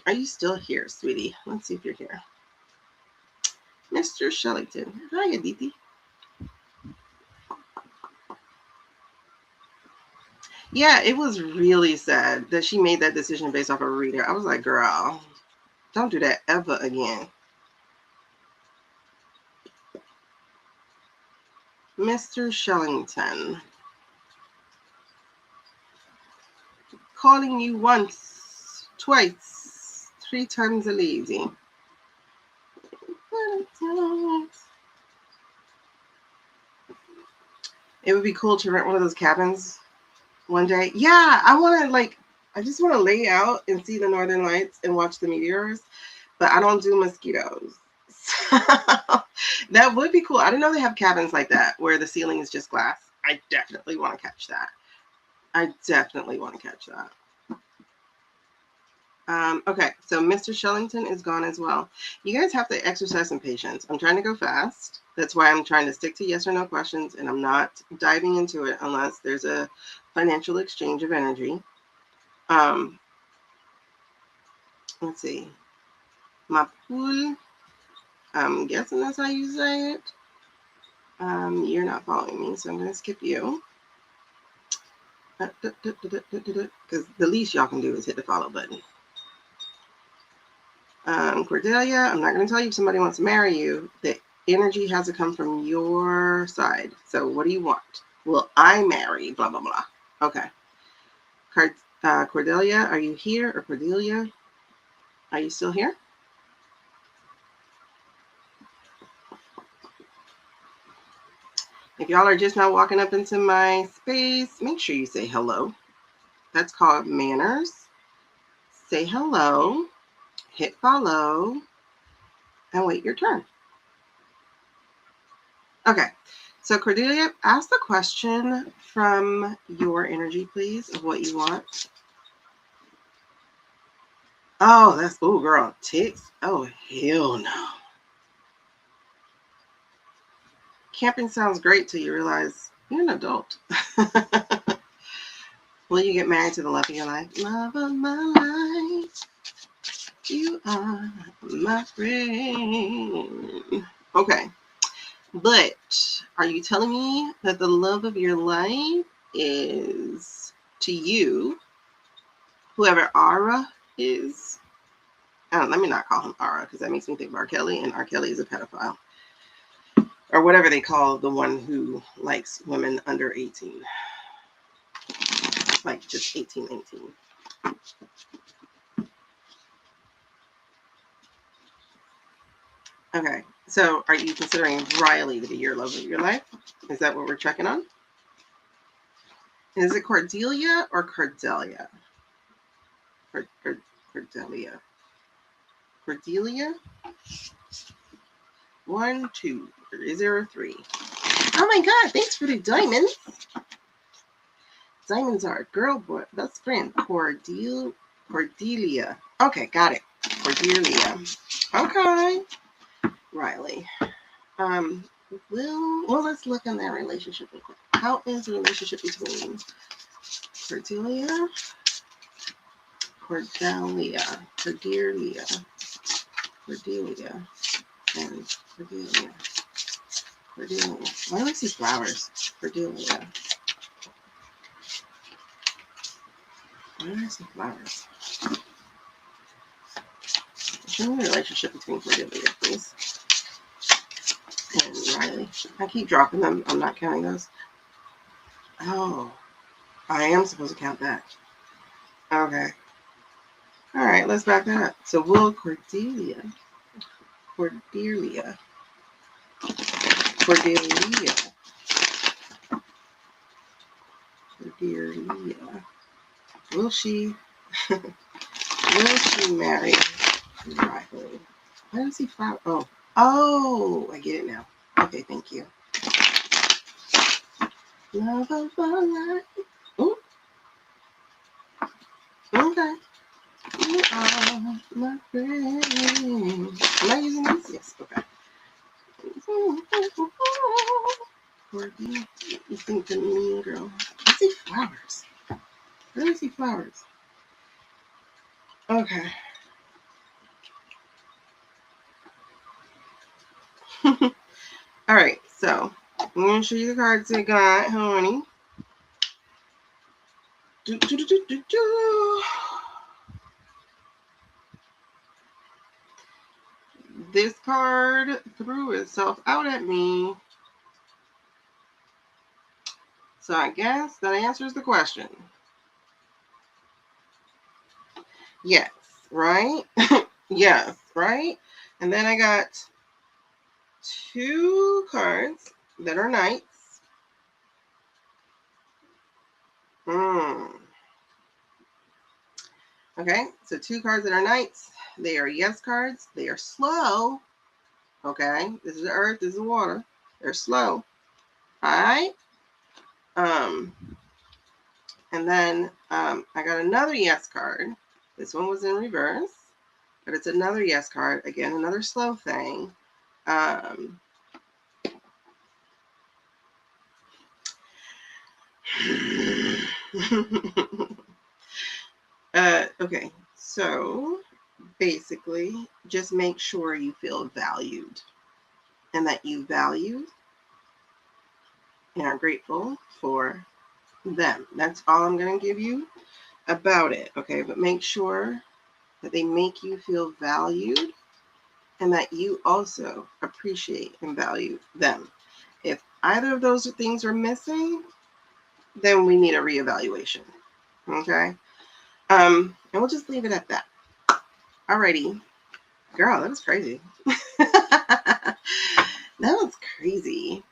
Are you still here, sweetie? Let's see if you're here. Mr. Shellington. Hi, Aditi. Yeah, it was really sad that she made that decision based off of a reader. I was like, girl, don't do that ever again. Mr. Shellington. Calling you once, twice, 3 times a lady. It would be cool to rent one of those cabins one day. Yeah, I just want to lay out and see the northern lights and watch the meteors, but I don't do mosquitoes. So, that would be cool. I didn't know they have cabins like that where the ceiling is just glass. I definitely want to catch that. Okay, so Mr. Shellington is gone as well. You guys have to exercise some patience. I'm trying to go fast. That's why I'm trying to stick to yes or no questions, and I'm not diving into it unless there's a financial exchange of energy. Let's see. Mapul. I'm guessing that's how you say it. You're not following me, so I'm going to skip you. Because the least y'all can do is hit the follow button. Cordelia, I'm not going to tell you if somebody wants to marry you. The energy has to come from your side. So what do you want? Will I marry? Blah, blah, blah. Okay. Cordelia, are you here? Or Cordelia? Are you still here? If y'all are just now walking up into my space, make sure you say hello. That's called manners. Say hello, hit follow, and wait your turn. Okay, so Cordelia, ask the question from your energy, please, of what you want. Oh, that's, oh, girl, ticks. Oh, hell no. Camping sounds great till you realize you're an adult. Will you get married to the love of your life? Love of my life. You are my friend. Okay. But are you telling me that the love of your life is to you, whoever Ara is? Let me not call him Ara because that makes me think of R. Kelly, and R. Kelly is a pedophile. Or whatever they call the one who likes women under 18. Like just 18, 19. Okay, so are you considering Riley to be your love of your life? Is that what we're checking on? Is it Cordelia or Cordelia? Cordelia. Cordelia? 1, 2, 0, 3. Oh my god, thanks for the diamonds. Diamonds are girl, boy, best friend. Cordelia. Okay, got it. Cordelia. Okay. Riley. Well, let's look in that relationship real quick. How is the relationship between Cordelia, and Cordelia? Why do I see flowers? Cordelia. Why do I see flowers? Show me the relationship between Cordelia, please. And Riley. I keep dropping them. I'm not counting those. Oh, I am supposed to count that. Okay. All right, let's back that up. So will Cordelia. Will she marry Riley? Why does he flower? Oh, I get it now. Okay, thank you. Love of my life. Oh, okay. You are my friend. Am I using this? Yes, okay. Cordy, you think the mean girl. I see flowers. Where do I see flowers? Okay. All right, so I'm going to show you the cards I got, honey. This card threw itself out at me. So I guess that answers the question. Yes, right? Yes, right? And then I got 2 cards that are knights. Okay, so 2 cards that are knights. They are yes cards. They are slow. Okay, this is the earth, this is the water. They're slow. All right. And then I got another yes card. This one was in reverse, but it's another yes card. Again, another slow thing. Okay, so basically, just make sure you feel valued and that you value and are grateful for them. That's all I'm going to give you about it. Okay, but make sure that they make you feel valued and that you also appreciate and value them. If either of those things are missing, then we need a reevaluation. Okay, and we'll just leave it at that. Alrighty, girl, that was crazy. That was crazy.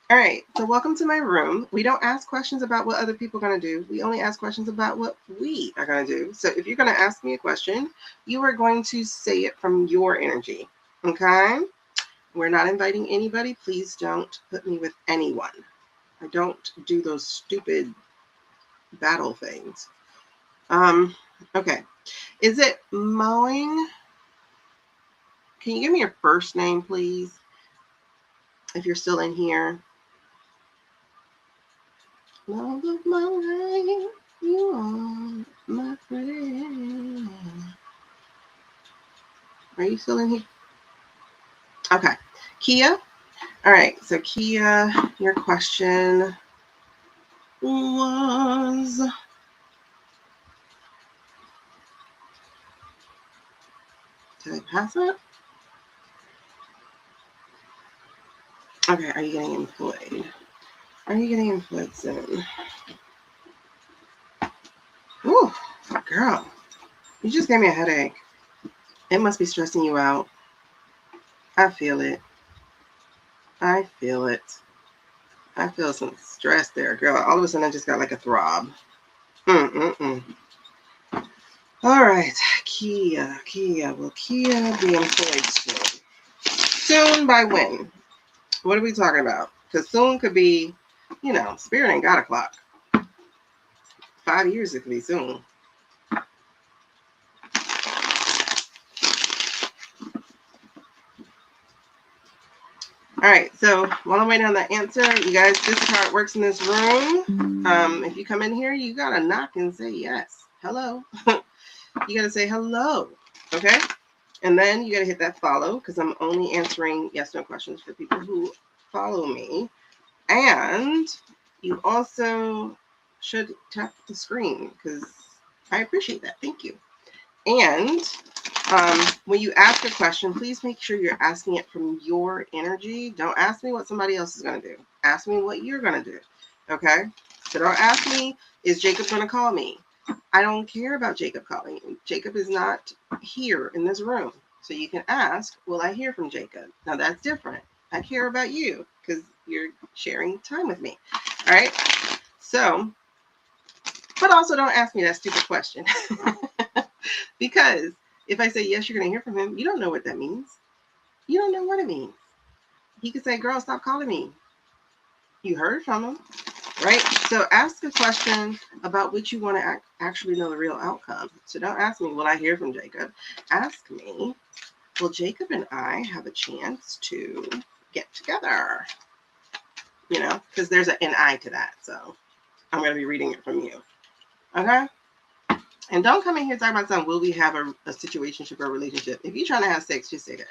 All right, so welcome to my room. We don't ask questions about what other people are going to do. We only ask questions about what we are going to do. So if you're going to ask me a question, you are going to say it from your energy, okay? We're not inviting anybody. Please don't put me with anyone. I don't do those stupid battle things. Okay. Is it mowing? Can you give me your first name, please? If you're still in here. Love of my life, you are my friend. Are you still in here? Okay. Kia? All right. So, Kia, your question was... Did I pass it? Okay. Are you getting employed? Are you getting employed soon? Ooh, girl. You just gave me a headache. It must be stressing you out. I feel it. I feel it. I feel some stress there, girl. All of a sudden, I just got like a throb. All right, Kia. Will Kia be employed soon? Soon by when? What are we talking about? Because soon could be, you know, spirit ain't got a clock. 5 years it could be soon. All right, so while I'm waiting on that answer, you guys, this is how it works in this room. If you come in here, you gotta knock and say yes. Hello. You gotta say hello, okay? And then you gotta hit that follow because I'm only answering yes/no questions for people who follow me. And you also should tap the screen because I appreciate that. Thank you. And when you ask a question, please make sure you're asking it from your energy. Don't ask me what somebody else is going to do. Ask me what you're going to do. Okay? So don't ask me, is Jacob going to call me? I don't care about Jacob calling you. Jacob is not here in this room. So you can ask, will I hear from Jacob? Now that's different. I care about you because you're sharing time with me. All right? So, but also don't ask me that stupid question. Because if I say yes, you're going to hear from him, you don't know what that means. You don't know what it means. He could say, girl, stop calling me. You heard from him, right? So ask a question about which you want to actually know the real outcome. So don't ask me, will I hear from Jacob? Ask me, will Jacob and I have a chance to get together? You know, because there's an NI to that. So I'm going to be reading it from you. Okay? And don't come in here talking about something, will we have a situationship or a relationship? If you're trying to have sex, just say that.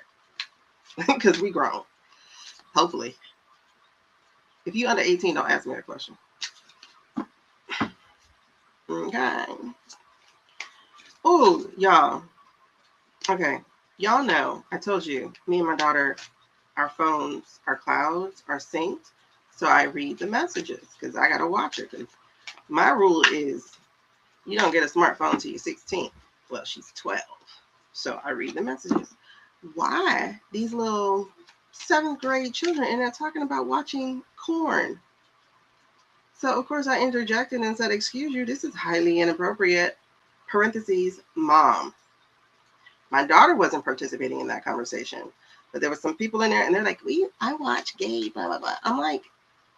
Because we grown. Hopefully. If you under 18, don't ask me that question. Okay. Oh, y'all. Okay. Y'all know, I told you, me and my daughter, our phones, our clouds are synced. So I read the messages because I got to watch it. My rule is you don't get a smartphone until you're 16. Well, she's 12. So I read the messages. Why these little 7th grade children and they're talking about watching corn? So of course I interjected and said, excuse you, this is highly inappropriate. Parentheses, mom. My daughter wasn't participating in that conversation, but there were some people in there and they're like, I watch gay, blah, blah, blah. I'm like,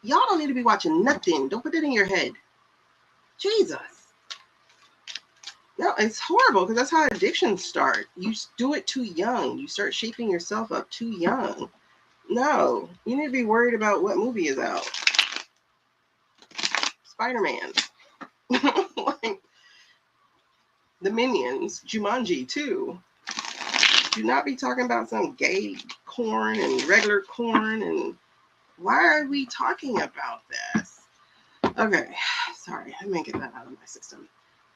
y'all don't need to be watching nothing. Don't put that in your head. Jesus. No, it's horrible because that's how addictions start. You do it too young. You start shaping yourself up too young. No, you need to be worried about what movie is out. Spider-Man. Like, the Minions, Jumanji too. Do not be talking about some gay corn and regular corn. And why are we talking about this? Okay, sorry. Let me get that out of my system.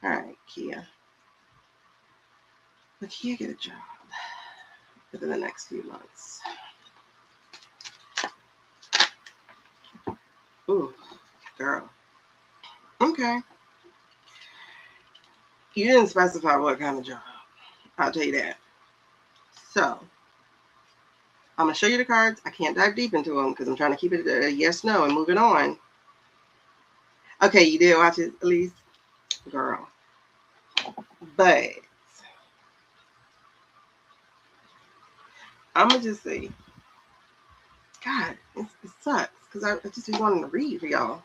All right, Kia. But Kia get a job within the next few months. Ooh, girl. Okay. You didn't specify what kind of job. I'll tell you that. So, I'm going to show you the cards. I can't dive deep into them because I'm trying to keep it a yes, no, and moving on. Okay, you did watch it, at least? Girl. But I'm going to just say, God, it sucks because I just be wanting to read for y'all.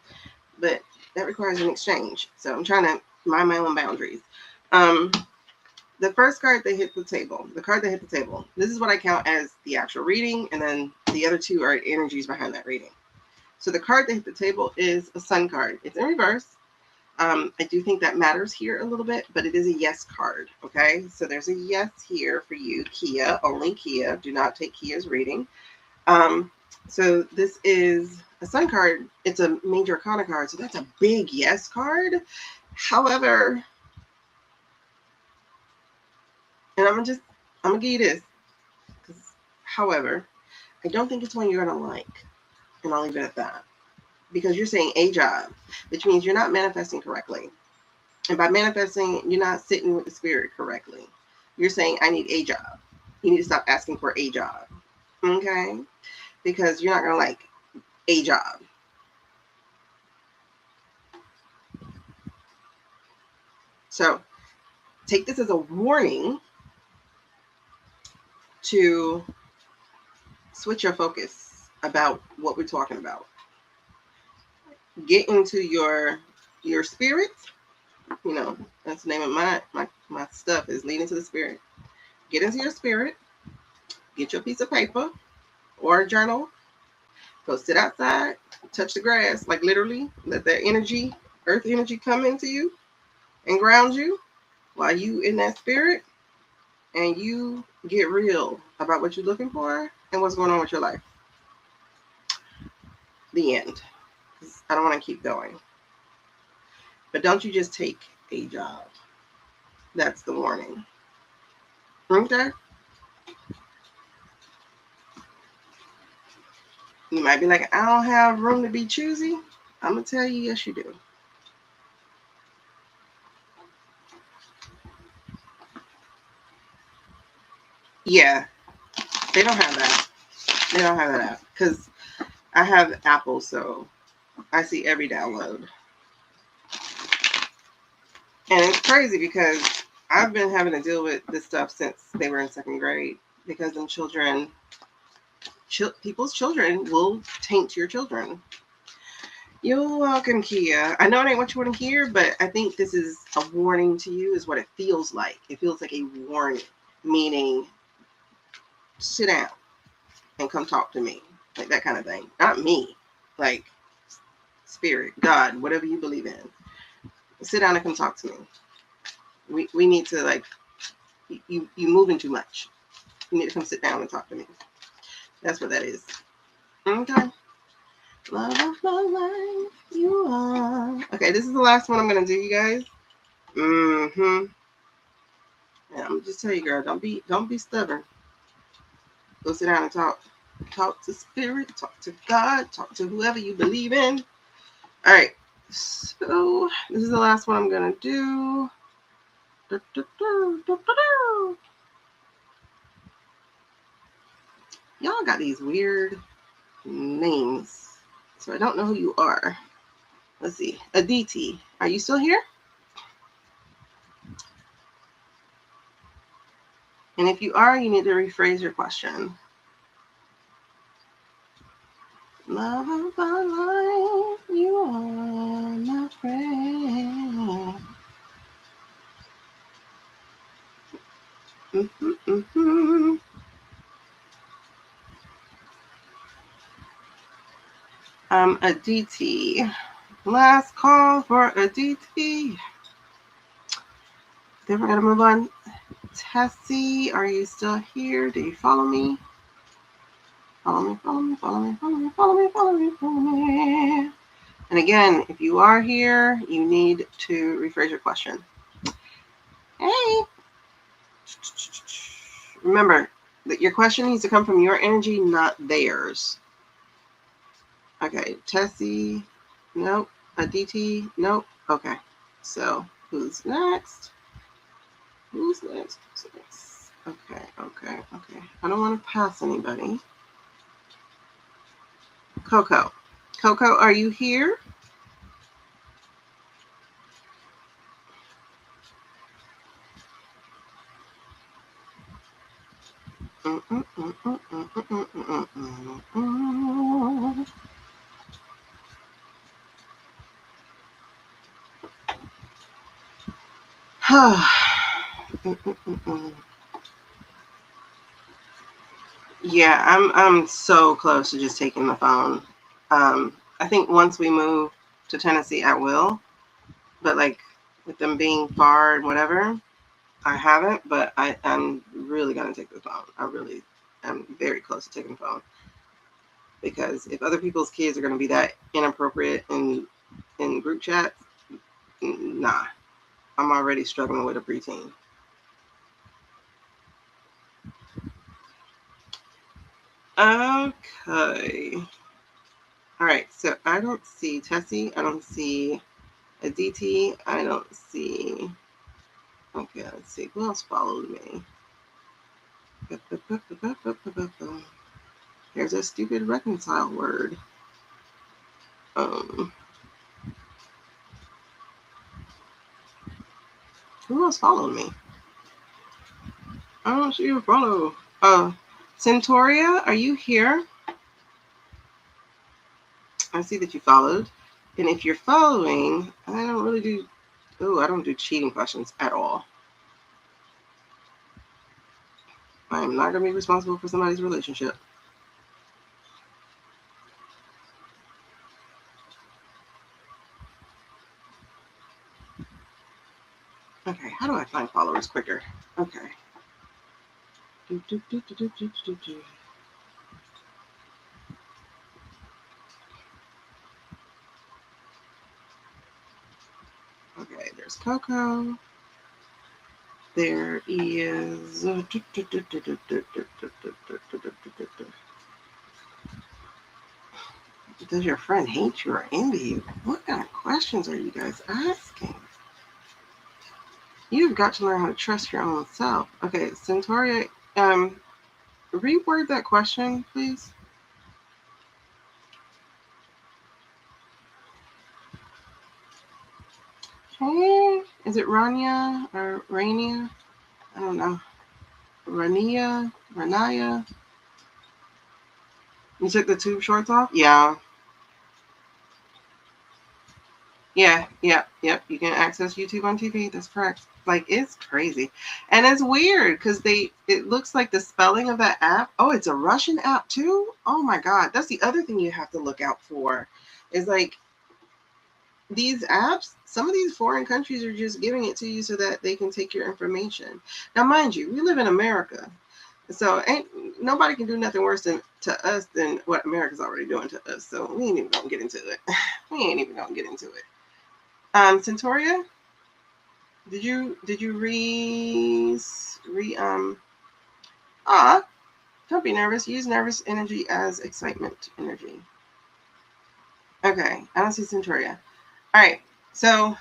But that requires an exchange. So I'm trying to mind my own boundaries. The first card that hit the table, this is what I count as the actual reading, and then the other two are energies behind that reading. So the card that hit the table is a sun card. It's in reverse. I do think that matters here a little bit, but it is a yes card, okay? So there's a yes here for you, Kia, only Kia. Do not take Kia's reading. So this is a sun card. It's a major arcana card, so that's a big yes card. However, and I'm gonna give you this. However, I don't think it's one you're gonna like, and I'll leave it at that. Because you're saying a job, which means you're not manifesting correctly. And by manifesting, you're not sitting with the spirit correctly. You're saying, I need a job. You need to stop asking for a job. Okay? Because you're not gonna like a job. So take this as a warning to switch your focus about what we're talking about. Get into your spirit. You know, that's the name of my stuff is lead into the spirit. Get into your spirit. Get your piece of paper or a journal. Go sit outside. Touch the grass. Like literally, let that energy, earth energy come into you and ground you while you in that spirit. And you get real about what you're looking for and what's going on with your life. The end. I don't want to keep going. But don't you just take a job. That's the warning. Okay? You might be like, I don't have room to be choosy. I'm going to tell you, yes, you do. Yeah, they don't have that. They don't have that app. Because I have Apple, so I see every download. And it's crazy because I've been having to deal with this stuff since they were in 2nd grade. Because them children, people's children will taint your children. You're welcome, Kia. I know it ain't what you want to hear, but I think this is a warning to you is what it feels like. It feels like a warning, meaning sit down and come talk to me. Like that kind of thing. Not me. Like spirit, God, whatever you believe in. Sit down and come talk to me. We need to like, you moving too much. You need to come sit down and talk to me. That's what that is. Okay. Love of my life, you are. Okay, this is the last one I'm gonna do, you guys. Mm-hmm. And I'm gonna just tell you, girl, don't be stubborn. Go sit down and talk. Talk to spirit, talk to God, talk to whoever you believe in. All right. So this is the last one I'm gonna do. Y'all got these weird names, so I don't know who you are. Let's see. Aditi, are you still here? And if you are, you need to rephrase your question. Love of my life, you are my friend. Mm-hmm. Aditi. Last call for Aditi. Then we're gonna move on. Tessie, are you still here? Do you follow me? Follow me, follow me, follow me, follow me, follow me, follow me, follow me. And again, if you are here, you need to rephrase your question. Hey. Remember that your question needs to come from your energy, not theirs. Okay, Tessie, nope. Aditi, nope. Okay, so who's next? Who's next? Who's next? Okay, okay, okay. I don't want to pass anybody. Coco. Coco, are you here? Yeah, I'm so close to just taking the phone. I think once we move to Tennessee, I will. But like with them being far and whatever, I haven't. But I'm really gonna take the phone. I'm very close to taking the phone because if other people's kids are gonna be that inappropriate in group chats, nah. I'm already struggling with a preteen. Okay. All right. So I don't see Tessie. I don't see Aditi. I don't see. Okay. Let's see. Who else followed me? There's a stupid reconcile word. Um. Who else followed me? I don't see you follow. Centauria, are you here? I see that you followed. And if you're following, I don't really do. Oh, I don't do cheating questions at all. I am not going to be responsible for somebody's relationship. Okay, how do I find followers quicker? Okay. Okay, there's Coco. There is. Does your friend hate you or envy you? What kind of questions are you guys asking? You've got to learn how to trust your own self. Okay, Centauria, reword that question, please. Hey, is it Rania or Rania? I don't know. Rania? You took the tube shorts off? Yeah. Yeah. You can access YouTube on TV. That's correct. Like, it's crazy. And it's weird because it looks like the spelling of that app. Oh, it's a Russian app too? Oh my God. That's the other thing you have to look out for. Is like these apps, some of these foreign countries are just giving it to you so that they can take your information. Now, mind you, we live in America. So ain't nobody can do nothing worse to us than what America's already doing to us. So we ain't even gonna get into it. We ain't even gonna get into it. Centauria, did you ah, don't be nervous. Use nervous energy as excitement energy. Okay, I don't see Centauria. All right, so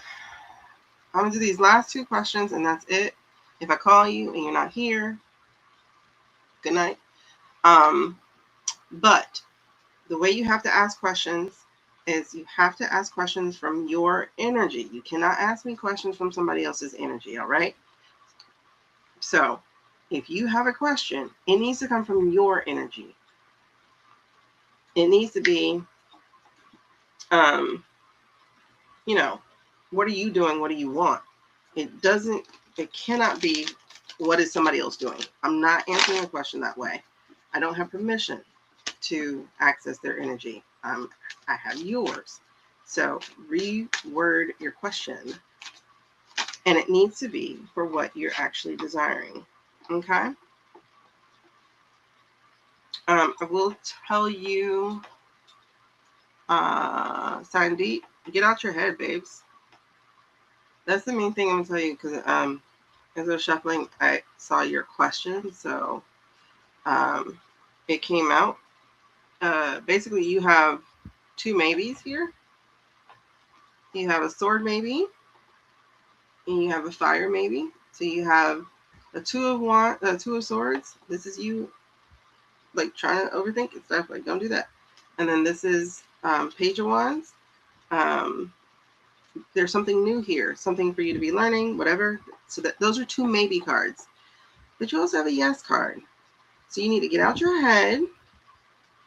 I'm gonna do these last two questions and that's it. If I call you and you're not here, good night. But the way you have to ask questions is you have to ask questions from your energy. You cannot ask me questions from somebody else's energy, all right? So if you have a question, it needs to come from your energy. It needs to be, you know, what are you doing? What do you want? It cannot be, what is somebody else doing? I'm not answering a question that way. I don't have permission to access their energy. I have yours. So reword your question. And it needs to be for what you're actually desiring. Okay? I will tell you, Sandeep, get out your head, babes. That's the main thing I'm going to tell you because as I was shuffling, I saw your question. So it came out. Basically, you have two maybes here. You have a sword maybe, and you have a fire maybe. So you have a two of swords. This is you like trying to overthink and stuff. Like, don't do that. And then this is page of wands. There's something new here, something for you to be learning, whatever. So that those are two maybe cards. But you also have a yes card. So you need to get out your head, and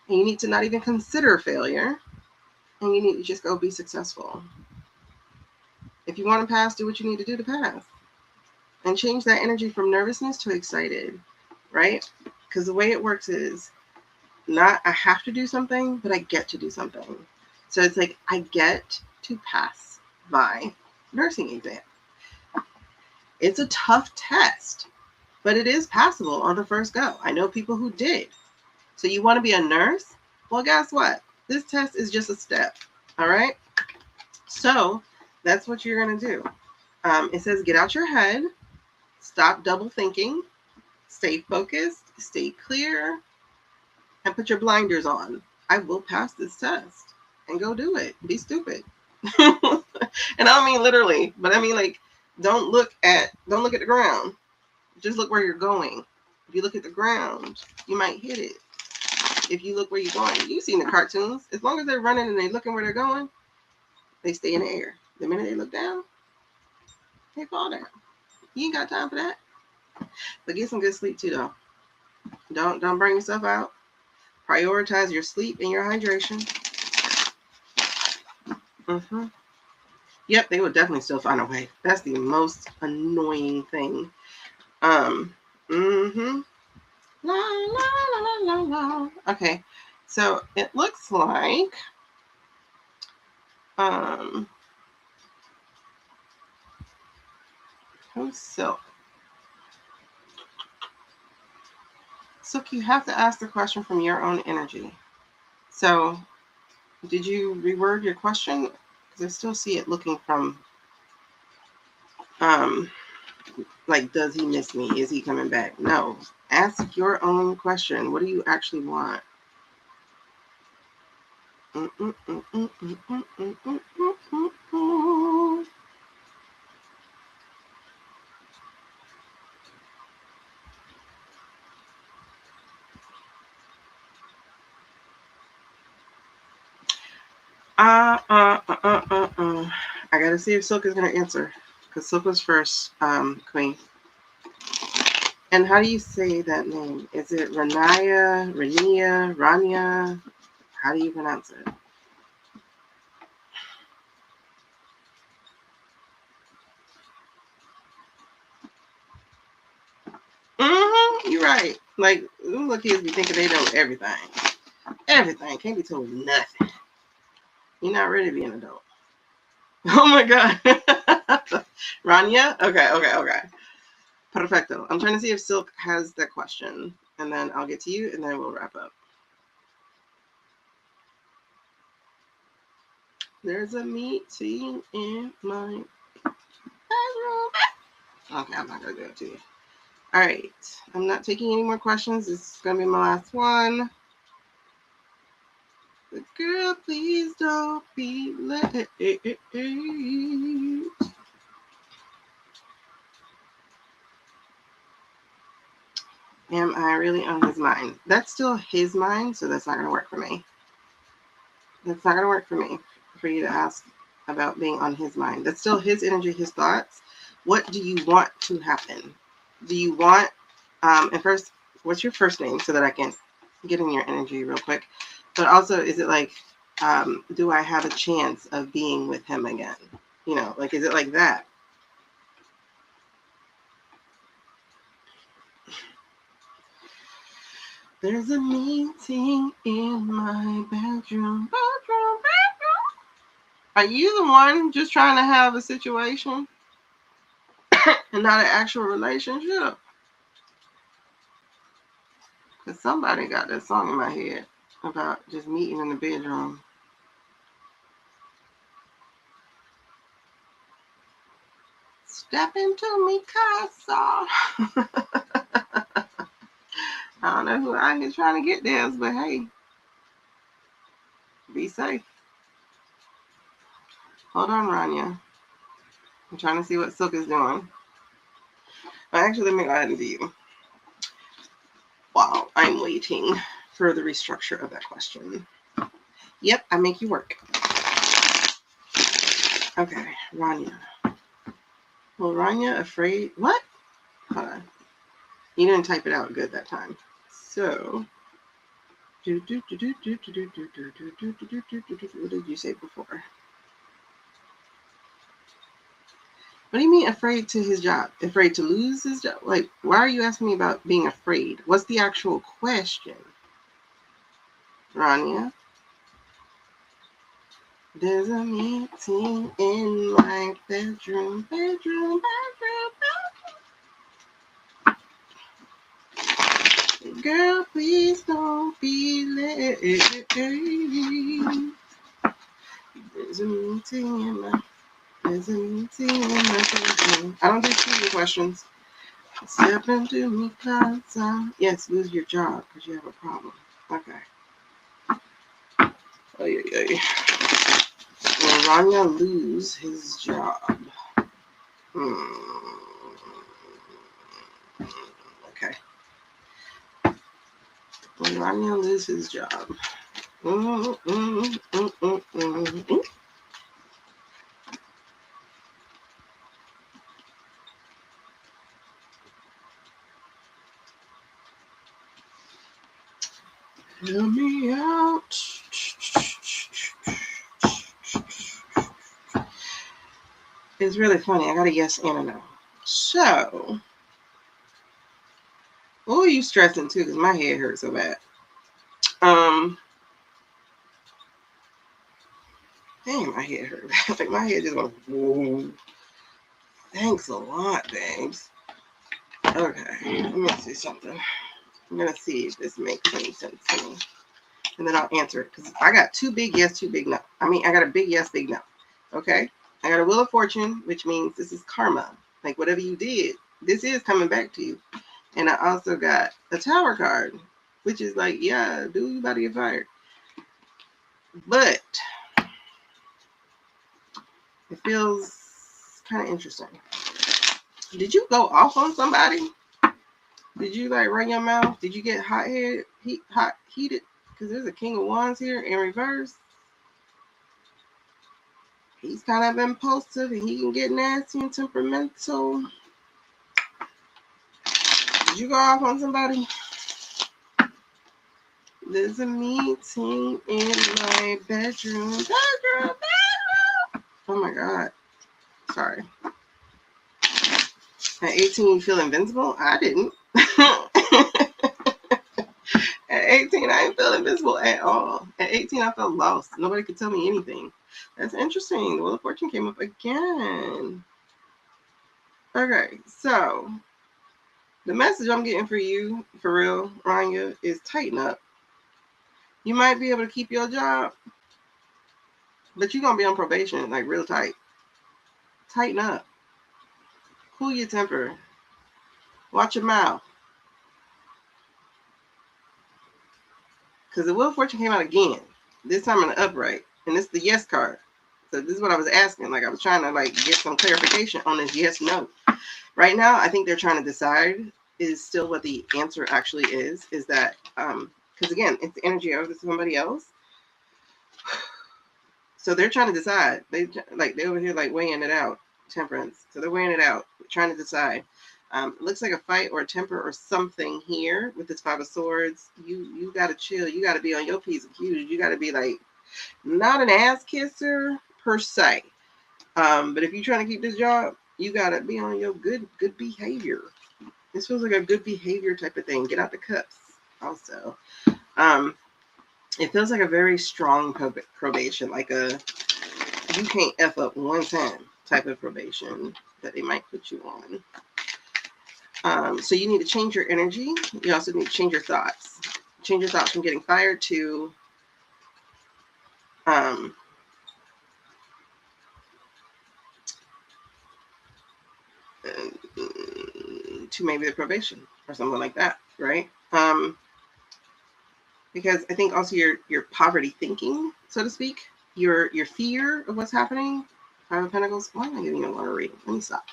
you need to not even consider failure, and you need to just go be successful. If you want to pass, do what you need to do to pass. And change that energy from nervousness to excited, right? Because the way it works is not I have to do something, but I get to do something. So it's like I get to pass my nursing exam. It's a tough test, but it is passable on the first go. I know people who did. So you want to be a nurse? Well, guess what? This test is just a step. All right. So that's what you're going to do. It says get out your head, stop double thinking, stay focused, stay clear, and put your blinders on. I will pass this test and go do it. Be stupid. And I don't mean literally, but I mean like don't look at the ground. Just look where you're going. If you look at the ground, you might hit it. If you look where you're going, you've seen the cartoons. As long as they're running and they're looking where they're going, they stay in the air. The minute they look down, they fall down. You ain't got time for that. But get some good sleep too, though. Don't burn yourself out. Prioritize your sleep and your hydration. Mm-hmm. Yep, they would definitely still find a way. That's the most annoying thing. Mm-hmm. La, la, la, la, la. Okay, so it looks like who's Silk? Silk, you have to ask the question from your own energy. So, did you reword your question? Because I still see it looking from like, does he miss me? Is he coming back? No. Ask your own question. What do you actually want? I gotta see if Silk is gonna answer because Silk was first, Queen. And how do you say that name? Is it Rania, Rania? How do you pronounce it? Mm-hmm, you're right. Like, little kids be thinking they know everything. Everything. Can't be told nothing. You're not ready to be an adult. Oh my God. Rania? Okay. Perfecto. I'm trying to see if Silk has that question. and then I'll get to you, and then we'll wrap up. There's a meeting in my bedroom. Okay, I'm not going to do it to you. All right. I'm not taking any more questions. This is going to be my last one. But girl, please don't be late. Am I really on his mind? That's still his mind, so that's not going to work for me. That's not going to work for me, for you to ask about being on his mind. That's still his energy, his thoughts. What do you want to happen? Do you want, and first, what's your first name so that I can get in your energy real quick? But also, is it like, do I have a chance of being with him again? You know, like, is it like that? There's a meeting in my bedroom. Are you the one just trying to have a situation and not an actual relationship? Because somebody got that song in my head about just meeting in the bedroom. Step into me casa. I don't know who I ain't trying to get there, but hey, be safe. Hold on, Rania. I'm trying to see what Silk is doing. Well, actually, let me go ahead and do you while I'm waiting for the restructure of that question. Yep, I make you work. Okay, Rania. Well, Rania afraid. What? Hold on. You didn't type it out good that time. So, what did you say before? What do you mean afraid to his job? Afraid to lose his job? Like, why are you asking me about being afraid? What's the actual question? Rania? There's a meeting in my bedroom. Girl, please don't be late. There's a meeting in my bedroom. I don't do TV questions. Step into me, cause yes, lose your job because you have a problem. Okay. Oh, yeah. Will Rania lose his job? Okay. Will Rania lose his job? Help me out. It's really funny. I got a yes and a no. So, oh, you stressing too because my head hurts so bad. Damn, my head hurt. Like my head just went. Whoa. Thanks a lot, babes. Okay, let me see something. I'm gonna see if this makes any sense to me, and then I'll answer it because I got two big yes, two big no. I mean, I got a big yes, big no. Okay, I got a Wheel of Fortune, which means this is karma. Like whatever you did, this is coming back to you. And I also got a Tower card, which is like, yeah, dude, you about to get fired. But it feels kind of interesting. Did you go off on somebody? Did you like run your mouth? Did you get heated? Because there's a King of Wands here in reverse. He's kind of impulsive and he can get nasty and temperamental. Did you go off on somebody? There's a meeting in my bedroom. Oh my God. Sorry. At 18, you feel invincible? I didn't. At 18, I didn't feel invincible at all. At 18, I felt lost. Nobody could tell me anything. That's interesting. The Wheel of Fortune came up again. Okay, so The message I'm getting for you, for real, Rania, is tighten up. You might be able to keep your job, but you're going to be on probation, like real tight. Tighten up. Cool your temper. Watch your mouth. Because the Wheel of Fortune came out again. This time in the upright. And it's the yes card. So this is what I was asking. Like I was trying to like get some clarification on this yes, no. Right now, I think they're trying to decide is still what the answer actually is that, because again, it's the energy of somebody else. So they're trying to decide. They over here like weighing it out. Temperance. So they're weighing it out, trying to decide. It looks like a fight or a temper or something here with this Five of Swords. You got to chill. You got to be on your P's and Q's. You got to be like not an ass kisser per se. But if you're trying to keep this job, you got to be on your good behavior. This feels like a good behavior type of thing. Get out the cups also. It feels like a very strong probation, like a you can't F up one time type of probation that they might put you on. So you need to change your energy. You also need to change your thoughts. Change your thoughts from getting fired to maybe the probation or something like that, right? Because I think also your poverty thinking, so to speak, your fear of what's happening. Five of Pentacles. Why am I giving you a water reading? Let me stop.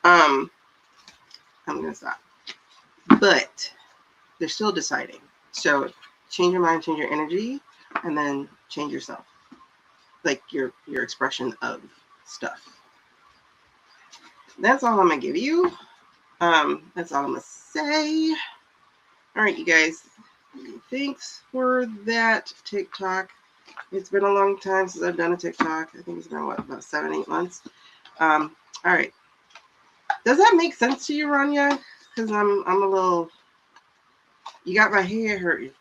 I'm gonna stop. But they're still deciding. So change your mind, change your energy, and then change yourself. Like your expression of stuff. That's all I'm gonna give you. That's all I'm gonna say. All right, you guys. Thanks for that TikTok. It's been a long time since I've done a TikTok. I think it's been about 7-8 months. All right. Does that make sense to you, Rania? Because I'm a little. You got my head hurting.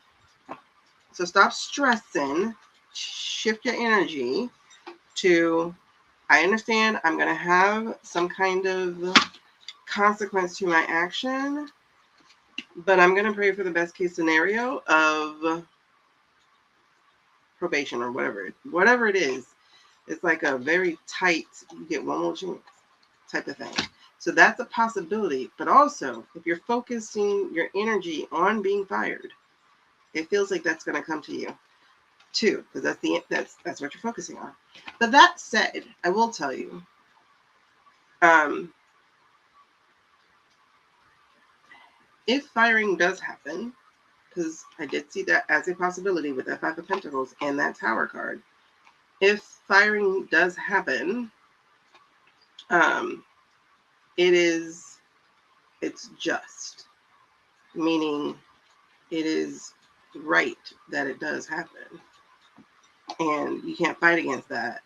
So stop stressing. Shift your energy to. I understand I'm gonna have some kind of consequence to my action, but I'm gonna pray for the best case scenario of probation or whatever it is. It's like a very tight, you get one more chance type of thing. So that's a possibility. But also, if you're focusing your energy on being fired, it feels like that's going to come to you too, because that's what you're focusing on. But that said, I will tell you, if firing does happen, because I did see that as a possibility with that Five of Pentacles and that Tower card. If firing does happen, it's just, meaning it is right that it does happen. And you can't fight against that.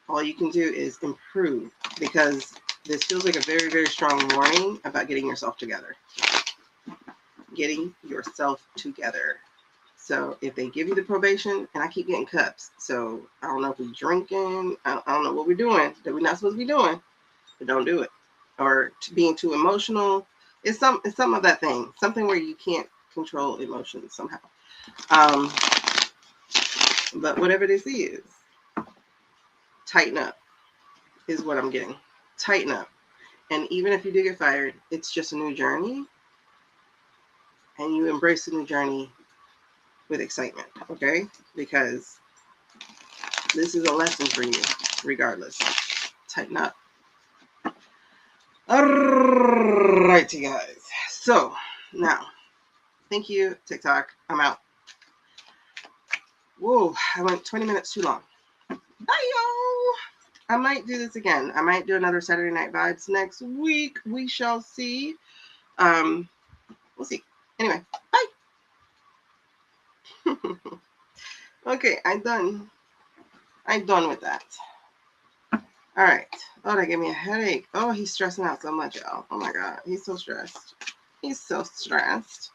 All you can do is improve, because this feels like a very, very strong warning about getting yourself together. Getting yourself together. So if they give you the probation, and I keep getting cups, so I don't know if we're drinking, I don't know what we're doing that we're not supposed to be doing, but don't do it. Or being too emotional. It's some of that thing. Something where you can't control emotions somehow. But whatever this is, tighten up is what I'm getting. Tighten up. And even if you do get fired, it's just a new journey. And you embrace the new journey with excitement, okay? Because this is a lesson for you, regardless. Tighten up. All right, you guys. So, now, thank you, TikTok. I'm out. Whoa, I went 20 minutes too long. Bye, y'all. I might do this again. I might do another Saturday Night Vibes next week. We shall see. We'll see. Anyway, bye. Okay, I'm done. I'm done with that. All right. Oh, that gave me a headache. Oh, he's stressing out so much, y'all. Oh my God, he's so stressed. He's so stressed.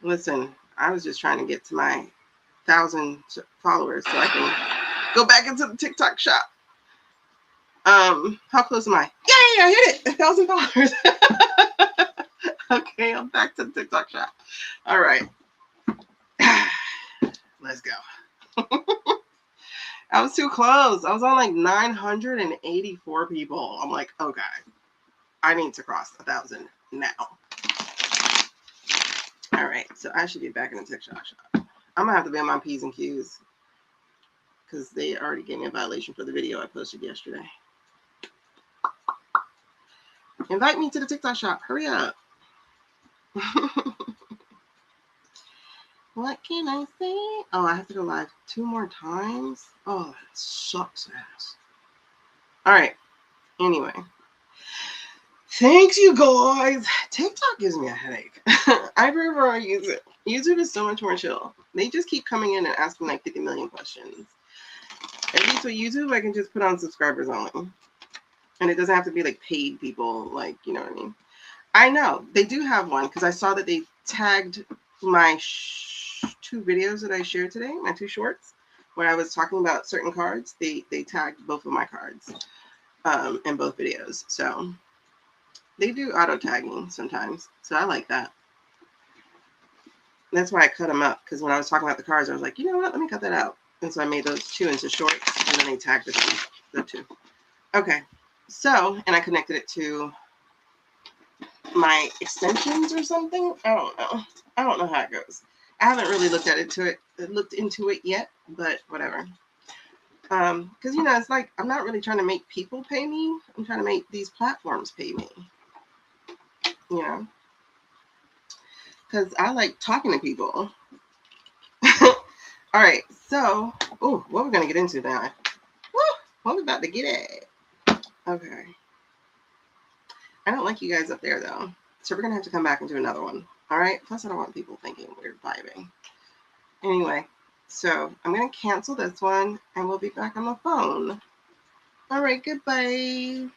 Listen, I was just trying to get to my 1,000 followers so I can go back into the TikTok shop. How close am I? Yay, I hit it! 1,000 followers. Okay, I'm back to the TikTok shop. All right. Let's go. I was too close. I was on like 984 people. I'm like, okay, I need to cross 1,000 now. All right, so I should be back in the TikTok shop. I'm gonna have to be on my P's and Q's because they already gave me a violation for the video I posted yesterday. Invite me to the TikTok shop. Hurry up. What can I say? Oh, I have to go live 2 more times. Oh, that sucks ass. All right. Anyway. Thanks, you guys. TikTok gives me a headache. I prefer I use it. YouTube is so much more chill. They just keep coming in and asking like 50 million questions. At least with YouTube, I can just put on subscribers only. And it doesn't have to be like paid people, like, you know what I mean? I know. They do have one because I saw that they tagged my 2 videos that I shared today, my 2 shorts, where I was talking about certain cards. They tagged both of my cards in both videos. So they do auto tagging sometimes. So I like that. That's why I cut them up, because when I was talking about the cards, I was like, you know what? Let me cut that out. And so I made those 2 into shorts, and then they tagged the 2. Okay. So, and I connected it to my extensions or something. I don't know. I don't know how it goes. I haven't really looked into it yet, but whatever. Because, you know, it's like I'm not really trying to make people pay me. I'm trying to make these platforms pay me. You know, because I like talking to people. All right, so what we're gonna get into now? What we about to get at? Okay. I don't like you guys up there though, so we're gonna have to come back and do another one. All right. Plus, I don't want people thinking we're vibing. Anyway, so I'm gonna cancel this one, and we'll be back on the phone. All right. Goodbye.